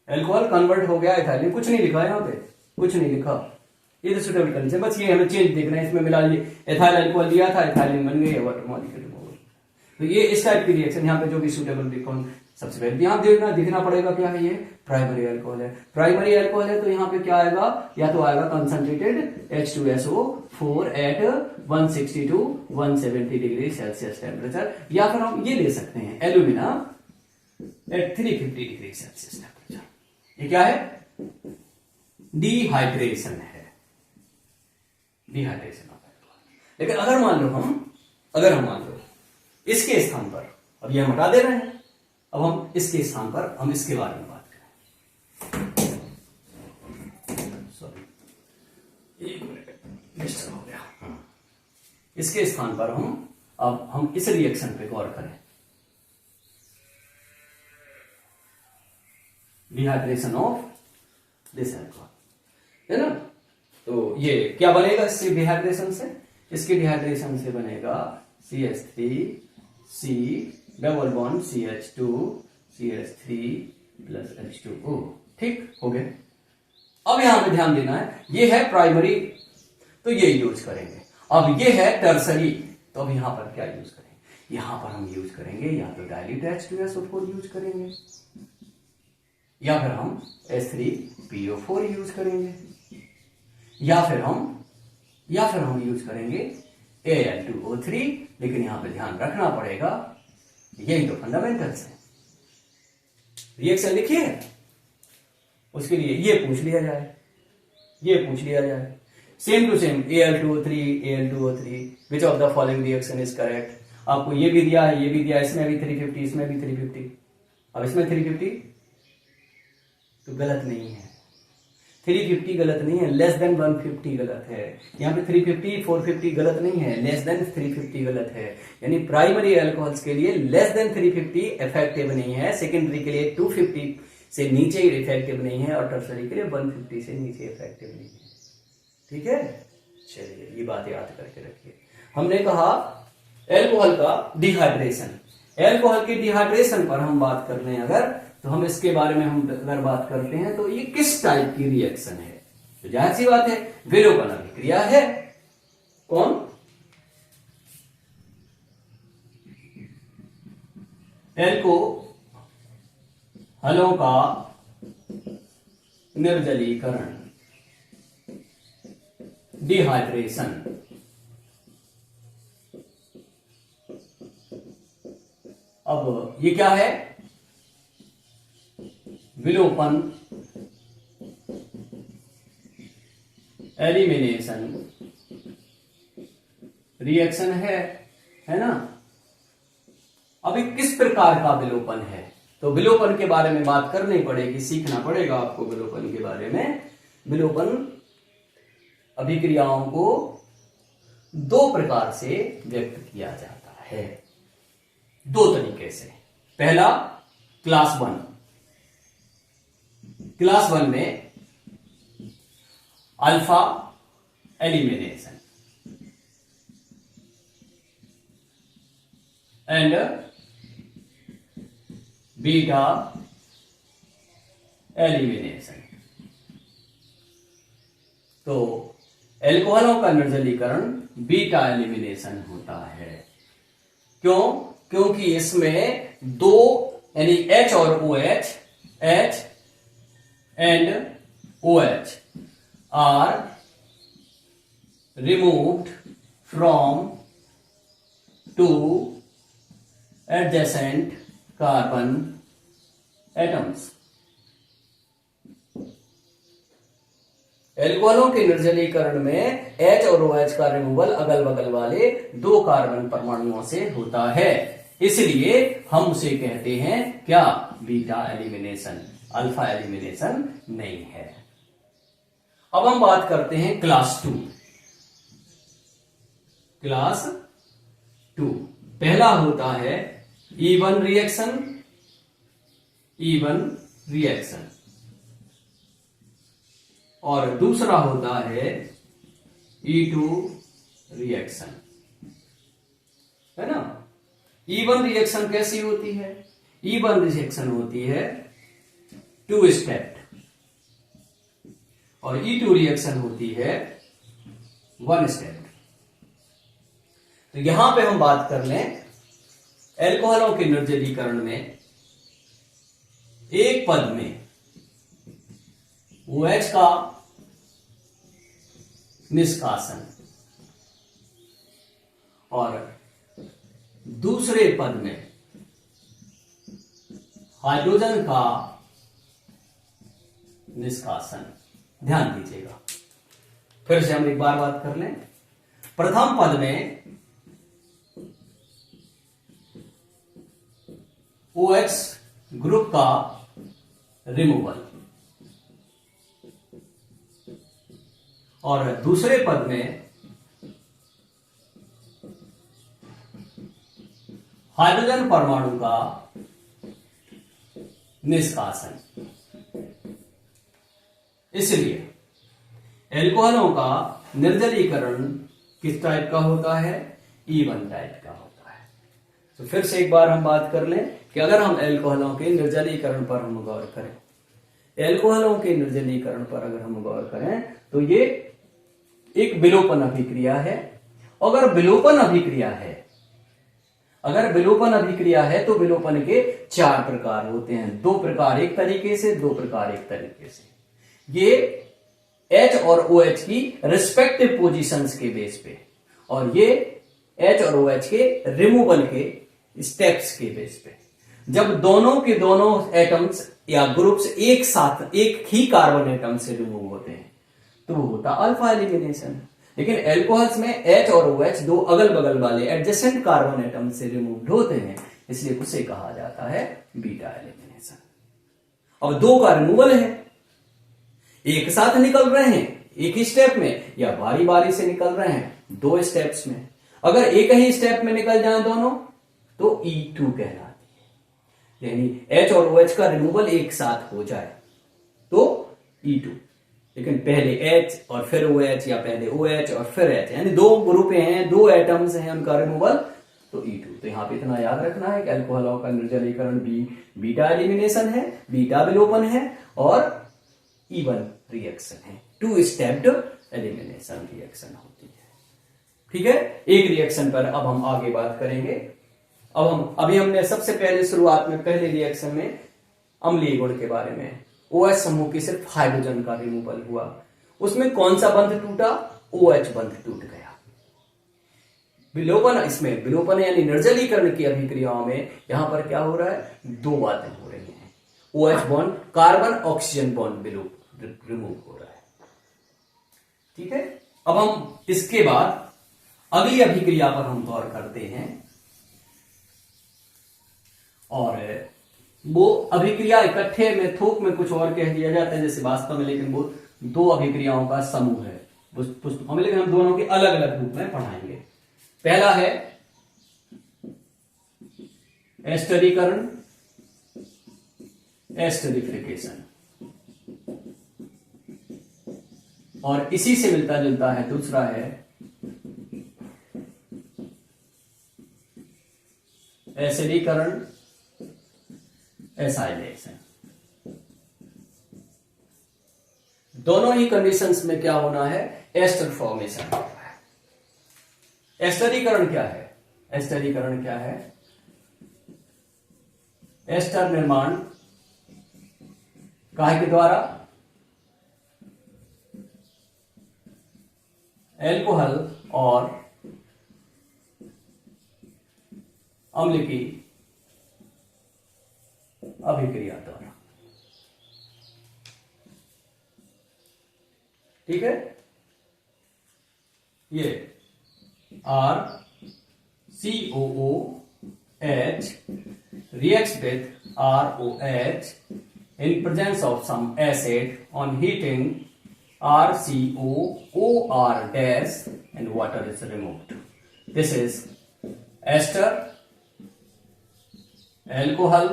एल्कोहल कन्वर्ट हो गया एथाइलिन, कुछ नहीं लिखा है यहाँ पे, कुछ नहीं लिखा, ये तो सुटेबल कंडीशन, बस ये हमें चेंज देखना है, इसमें मिला लिए एथाइल अल्कोहल दिया था, एथाइलिन बन गई, वाटर मॉलिक्यूल रिमूवल। तो ये इस टाइप की रिएक्शन यहाँ पे जो भी सुटेबल कौन सबसे पहले यहाँ दिखना पड़ेगा क्या है, ये प्राइमरी अल्कोहल है। प्राइमरी अल्कोहल है तो यहाँ पे क्या आएगा, या तो आएगा concentrated H2SO4 at 160 to 170 degree Celsius temperature, या फिर हम ये ले सकते हैं alumina at 350 degree Celsius temperature. ये क्या है, डिहाइड्रेशन है, डिहाइड्रेशन ऑफ एल्कोहल। लेकिन अगर हम मान लो इसके स्थान पर, अब ये हम हटा दे रहे हैं, अब हम इसके स्थान पर हम इसके बारे में बात करें। सॉरी, एक मिनट डिस्टर्ब हो गया। इसके स्थान पर हम इस रिएक्शन पे गौर करें, डिहाइड्रेशन ऑफ दिस एल्कोहल, है ना। तो ये क्या बनेगा इससे, डिहाइड्रेशन से, इसके डिहाइड्रेशन से बनेगा CH3C double bond CH2 CH3 plus H2O। ठीक हो गए। अब यहां पे ध्यान देना है, ये है प्राइमरी तो ये यूज करेंगे, अब ये है टर्सरी तो अब यहां पर क्या यूज करेंगे, यहां पर हम यूज करेंगे या तो डाइल्यूट H2SO4 यूज करेंगे, या फिर हम H3PO4 यूज करेंगे, या फिर हम यूज करेंगे Al2O3। लेकिन यहां पे ध्यान रखना पड़ेगा, यही तो फंडामेंटल्स है। रिएक्शन लिखिए, उसके लिए ये पूछ लिया जाए, same to same Al2O3 which of the following reaction is correct. आपको ये भी दिया है, ये भी दिया है, इसमें भी 350, इसमें भी 350, अब इसमें 350 तो गलत नहीं है, 350 गलत नहीं है, लेस देन 150 गलत है। यहाँ पे 350 450 गलत नहीं है, लेस देन 350 गलत है। यानी प्राइमरी अल्कोहल्स के लिए लेस देन 350 इफेक्टिव नहीं है, सेकेंडरी के लिए 250 से नीचे इफेक्टिव नहीं है, और टर्सरी के लिए 150 से नीचे इफेक्टिव नहीं है। ठीक है, चलिए ये बात याद करके रखिए। हमने कहा एल्कोहल का डिहाइड्रेशन, एल्कोहल के डिहाइड्रेशन पर हम बात कर रहे हैं अगर, तो हम इसके बारे में हम अगर बात करते हैं तो ये किस टाइप की रिएक्शन है, तो जाहिर सी बात है विलोपन अभिक्रिया है। कौन, एल्कोहलों का निर्जलीकरण, डिहाइड्रेशन। अब ये क्या है, विलोपन, एलिमिनेशन रिएक्शन है ना। अभी किस प्रकार का विलोपन है, तो विलोपन के बारे में बात करनी पड़ेगी, सीखना पड़ेगा आपको विलोपन के बारे में। विलोपन अभिक्रियाओं को दो प्रकार से व्यक्त किया जाता है, दो तरीके से। पहला क्लास 1, क्लास 1 में alpha elimination and beta elimination. तो एल्कोहलों का निर्जलीकरण बीटा एलिमिनेशन होता है। क्यों, क्योंकि इसमें दो यानी H और OH, H and OH are removed from two adjacent carbon atoms। एल्कोहलों के निर्जलीकरण में H और OH का रिमूवल अगल बगल वाले दो कार्बन परमाणुओं से होता है, इसलिए हम उसे कहते हैं क्या, बीटा एलिमिनेशन, अल्फा एलिमिनेशन नहीं है। अब हम बात करते हैं क्लास 2। क्लास 2 पहला होता है E1 रिएक्शन, E1 रिएक्शन, और दूसरा होता है E2 रिएक्शन, है ना। E1 रिएक्शन कैसी होती है? E1 रिएक्शन होती है 2 स्टेप, और E2 रिएक्शन होती है 1 स्टेप। तो यहां पे हम बात कर लें एल्कोहलों के निर्जलीकरण में, एक पद में OH का निष्कासन और दूसरे पद में हाइड्रोजन का निष्कासन। ध्यान दीजिएगा, फिर से हम एक बार बात कर लें। प्रथम पद में OH ग्रुप का रिमूवल, और दूसरे पद में हाइड्रोजन परमाणु का निष्कासन। इसलिए एल्कोहलों का निर्जलीकरण किस टाइप का होता है? E1 टाइप का होता है। तो फिर से एक बार हम बात कर लें कि अगर हम एल्कोहलों के निर्जलीकरण पर हम गौर करें, एल्कोहलों के निर्जलीकरण पर अगर हम गौर करें तो ये एक विलोपन अभिक्रिया है। अगर विलोपन अभिक्रिया है, अगर विलोपन अभिक्रिया है तो विलोपन के 4 प्रकार होते हैं, 2 प्रकार एक तरीके से, 2 प्रकार एक तरीके से। ये H और OH की रिस्पेक्टिव पोजीशंस के बेस पे, और ये H और OH के रिमूवल के स्टेप्स के बेस पे। जब दोनों के दोनों एटम्स या ग्रुप्स एक साथ एक ही कार्बन एटम से रिमूव होते हैं तो वो होता अल्फा एलिमिनेशन। लेकिन एल्कोहल्स में H और OH दो अगल बगल वाले एडजेसेंट कार्बन एटम से रिमूव होते हैं, इसलिए उसे कहा जाता है बीटा एलिमिनेशन। अब 2 का रिमूवल है, एक साथ निकल रहे हैं एक ही स्टेप में या बारी बारी से निकल रहे हैं 2 स्टेप्स में। अगर एक ही स्टेप में निकल जाए दोनों तो E2 कहलाती है, यानी H और OH का रिमूवल एक साथ हो जाए तो E2। लेकिन पहले H और फिर OH या पहले OH और फिर H, यानी 2 ग्रुप हैं, 2 एटम्स हैं, उनका रिमूवल तो E2। तो यहां पे इतना याद रखना है कि अल्कोहलों का निर्जलीकरण बीटा एलिमिनेशन है, बीटा विलोपन है, और E1 रिएक्शन है, 2 स्टेप्ड एलिमिनेशन रिएक्शन होती है। ठीक है, एक रिएक्शन पर अब हम आगे बात करेंगे। अभी हमने सबसे पहले शुरुआत में पहले रिएक्शन में अम्लीय गुण के बारे में, OH समूह की सिर्फ हाइड्रोजन का रिमूवल हुआ, उसमें कौन सा बंध टूटा? OH बंध टूट गया। विलोपन, इसमें विलोपन यानी निर्जलीकरण की अभिक्रियाओं में यहां पर क्या हो रहा है? 2 बातें हो रही हैं। OH bond carbon oxygen bond remove हो रहा है। ठीक है, अब हम इसके बाद अगली अभिक्रिया पर हम गौर करते हैं, और वो अभिक्रिया इकट्ठे में थोक में कुछ और कह दिया जाता है जैसे वास्तव में, लेकिन वो 2 अभिक्रियाओं का समूह है हमें, लेकिन हम दोनों के अलग अलग रूप में पढ़ाएंगे। पहला है एस्टरीकरण, एस्टरीफिकेशन, और इसी से मिलता जुलता है दूसरा है एसिडीकरण, एसाइलेशन। दोनों ही कंडीशंस में क्या होना है? एस्टर फॉर्मेशन होना है। एस्टरीकरण क्या है? एस्टरीकरण क्या है? एस्टर निर्माण काहे के द्वारा? एल्कोहल और अम्ल की अभिक्रिया द्वारा। ठीक है, ये RCOOH reacts with ROH in presence of some acid on heating. RCOOR dash and water is removed. This is ester, alcohol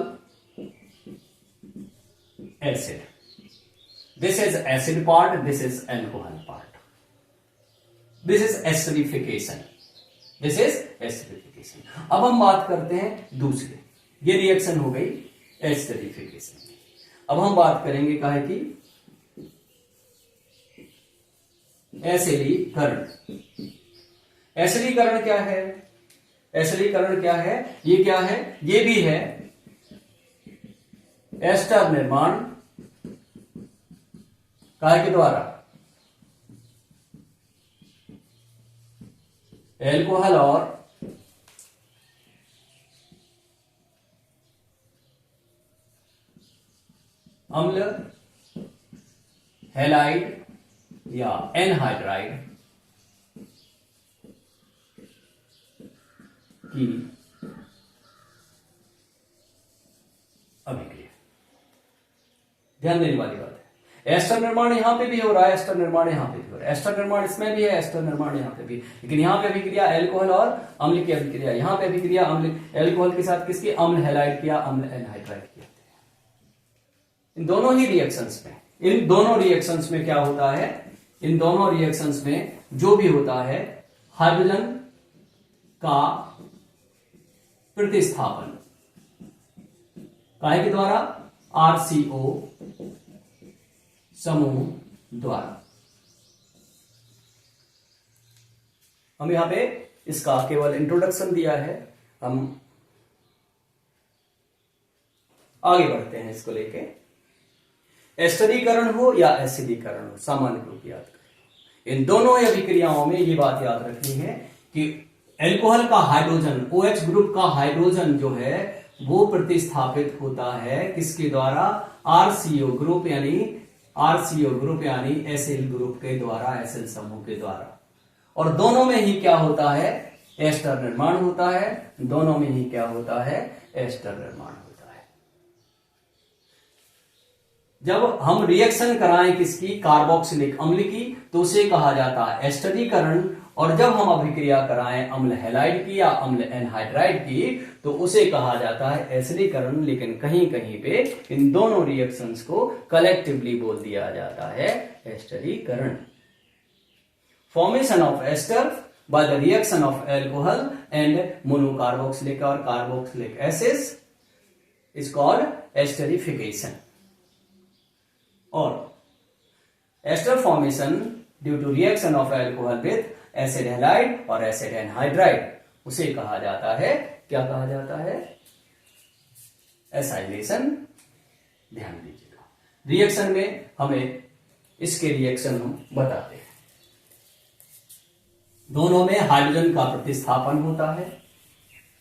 acid. This is acid part, this is alcohol part. This is esterification. This is esterification. अब हम बात करते हैं दूसरे, ये reaction हो गई esterification. अब हम बात करेंगे क्या है कि एसिडीकरण. एसिडीकरण क्या है? एसिडीकरण क्या है? ये क्या है? ये भी है एस्टर निर्माण काय के द्वारा, एल्कोहल और अम्ल, हैलाइड या एनहाइड्राइड की अभिक्रिया. ध्यान देने वाली बात है. एस्टर निर्माण यहां पे भी हो रहा है, एस्टर निर्माण यहां पे भी हो रहा है, एस्टर निर्माण इसमें भी है, एस्टर निर्माण यहां पे भी, लेकिन यहां पे अभिक्रिया एल्कोहल और अम्ल की अभिक्रिया, यहां पे अभिक्रिया अम्ल एल्कोहल के साथ किसकी? अम्ल हैलाइड किया, अम्ल एनहाइड्राइड किया. इन दोनों ही रिएक्शंस में, इन दोनों रिएक्शंस में क्या होता है? इन दोनों रिएक्शंस में जो भी होता है हाइड्रोजन का प्रतिस्थापन काय के द्वारा? RCO समूह द्वारा. हम यहां पे इसका केवल इंट्रोडक्शन दिया है, हम आगे बढ़ते हैं इसको लेके. एस्टरीकरण हो या एसिडीकरण हो, सामान्य रूप याद करें. इन दोनों अभिक्रियाओं में ये बात याद रखनी है कि एल्कोहल का हाइड्रोजन, OH ग्रुप का हाइड्रोजन जो है वो प्रतिस्थापित होता है किसके द्वारा? RCO ग्रुप यानी एसिल ग्रुप के द्वारा, एसिल समूह के द्वारा. और दोनों में ही क्या होता है? एस्टर निर्माण होता है. दोनों में ही क्या होता है? एस्टर निर्माण होता है. जब हम रिएक्शन कराएं किसकी? कार्बोक्सिलिक अम्ल की, तो उसे कहा जाता है एस्टरीकरण. और जब हम अभिक्रिया कराएं अम्ल हैलाइड की या अम्ल एनहाइड्राइड की, तो उसे कहा जाता है एसिडीकरण. लेकिन कहीं कहीं पे इन दोनों रिएक्शंस को कलेक्टिवली बोल दिया जाता है एस्टरीकरण. Formation of ester by the reaction of alcohol and monocarboxylic और carboxylic acids is called esterification. और ester formation due to reaction of alcohol with acid halide और एसिड एनहाइड्राइड, उसे कहा जाता है, क्या कहा जाता है? एसाइलेशन. ध्यान दीजिएगा, रिएक्शन में हमें इसके रिएक्शन हम बताते हैं. दोनों में हाइड्रोजन का प्रतिस्थापन होता है,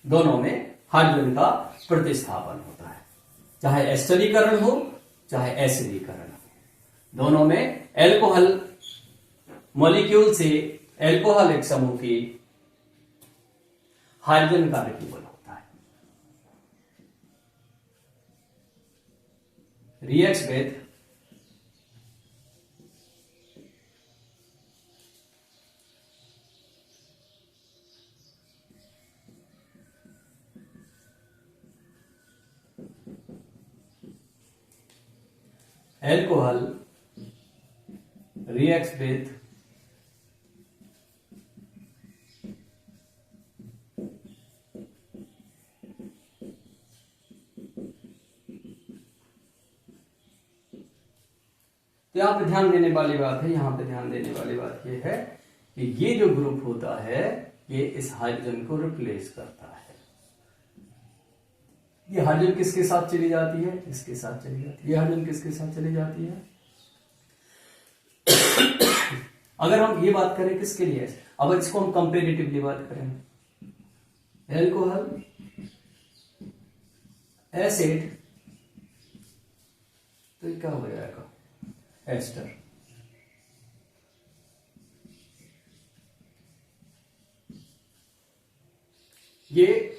दोनों में हाइड्रोजन का प्रतिस्थापन होता है, चाहे एस्टरीकरण हो चाहे एसिडीकरण हो. दोनों में एल्कोहल मॉलिक्यूल से एल्कोहलिक समूह की हाइड्रोजन का रिमूवल होता है. Reacts with alcohol reacts with तो यहां पे ध्यान देने वाली बात है, यहां पे ध्यान देने वाली बात यह है कि ये जो ग्रुप होता है ये इस हाइड्रोजन को रिप्लेस करता है. ये हाइड्रोजन किसके साथ चली जाती है? इसके साथ चली जाती है. ये हाइड्रोजन किसके साथ चली जाती है? अगर हम ये बात करें किसके लिए, अब इसको हम कंपेरेटिवली बात करें, एल्कोहल एसिड, तो ये क्या हो जाएगा? एस्टर. ये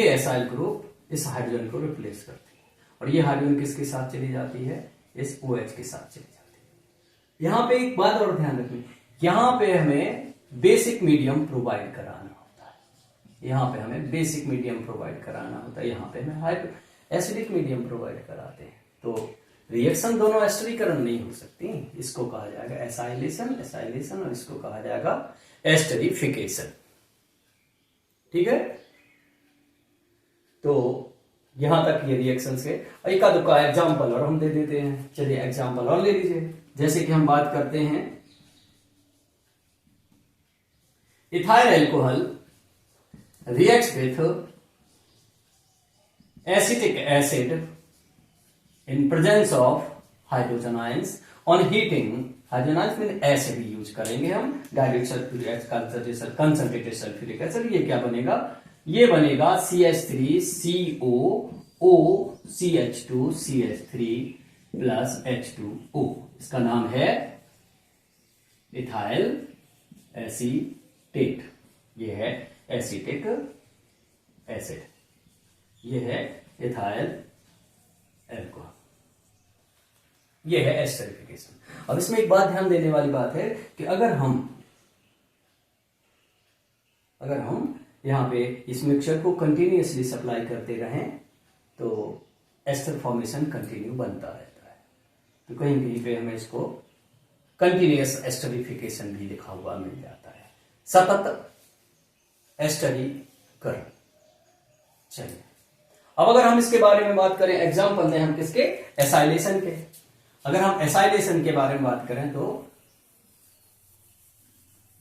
एसाइल ग्रुप इस हाइड्रोजन को रिप्लेस करती है और ये हाइड्रोजन किसके साथ चली जाती है? इस OH के साथ चली जाती है. यहां पे एक बात और ध्यान रखनी, यहां पे हमें बेसिक मीडियम प्रोवाइड कराना होता है. यहां पे हमें बेसिक मीडियम प्रोवाइड कराना होता है, यहां पे हमें एसिडिक मीडियम प्रोवाइड कराते हैं. तो रिएक्शन दोनों एस्टरीकरण नहीं हो सकती, इसको कहा जाएगा एसाइलेशन, एसाइलेशन, और इसको कहा जाएगा एस्टरीफिकेशन। ठीक है, तो यहां तक ये रिएक्शन से एक आध का एग्जाम्पल और हम दे देते हैं। चलिए एग्जाम्पल और ले लीजिए, जैसे कि हम बात करते हैं ethyl alcohol reacts with acetic acid in presence of hydrogen ions on heating। Hydrogen ions में एसिड यूज करेंगे हम, direct sulphuric concentrated sulphuric acid. ये क्या बनेगा, ये बनेगा CH3CO OCH2CH3 प्लस H2O। इसका नाम है इथाइल एसीटेट। ये है एसीटिक एसिड, ये है इथाइल अल्कोहल, ये है एस्टरीफिकेशन। अब इसमें एक बात ध्यान देने वाली बात है कि अगर हम यहां पे इस मिक्सचर को कंटिन्यूअसली सप्लाई करते रहें तो एस्टर फॉर्मेशन कंटिन्यू बनता रहता है। तो कहीं कहीं पे हमें इसको कंटिन्यूअस एस्टरीफिकेशन भी लिखा हुआ मिल जाता है, सतत एस्टरीकरण। चलिए अब अगर हम इसके बारे में बात करें, एग्जाम्पल दें हम किसके, एसाइलेशन के। अगर हम एसाइलेशन के बारे में बात करें तो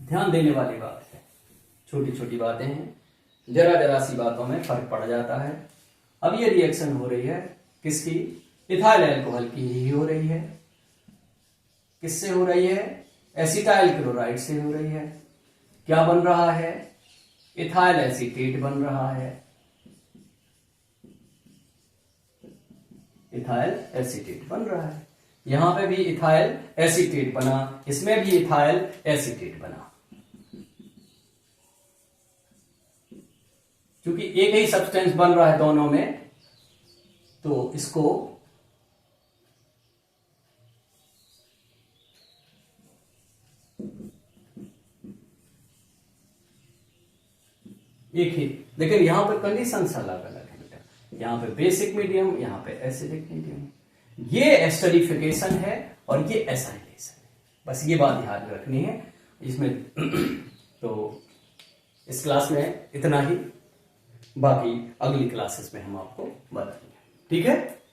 ध्यान देने वाली बात है, छोटी छोटी बातें हैं, जरा जरा सी बातों में फर्क पड़ जाता है। अब ये रिएक्शन हो रही है किसकी, इथाइल अल्कोहल की ही हो रही है। किससे हो रही है, एसिटाइल क्लोराइड से हो रही है। क्या बन रहा है, इथाइल एसीटेट बन रहा है, इथाइल एसीटेट बन रहा है। यहां पे भी इथाइल एसीटेट बना, इसमें भी इथाइल एसीटेट बना, क्योंकि एक ही सब्सटेंस बन रहा है दोनों में, तो इसको एक ही, लेकिन यहां पर कंडीशंस अलग अलग है बेटा। यहां पे बेसिक मीडियम, यहां पे एसिडिक मीडियम। ये एस्टरीफिकेशन है और ये एसाइलेशन है, बस ये बात ध्यान रखनी है इसमें। तो इस क्लास में इतना ही, बाकी अगली क्लासेस में हम आपको बताएंगे। ठीक है।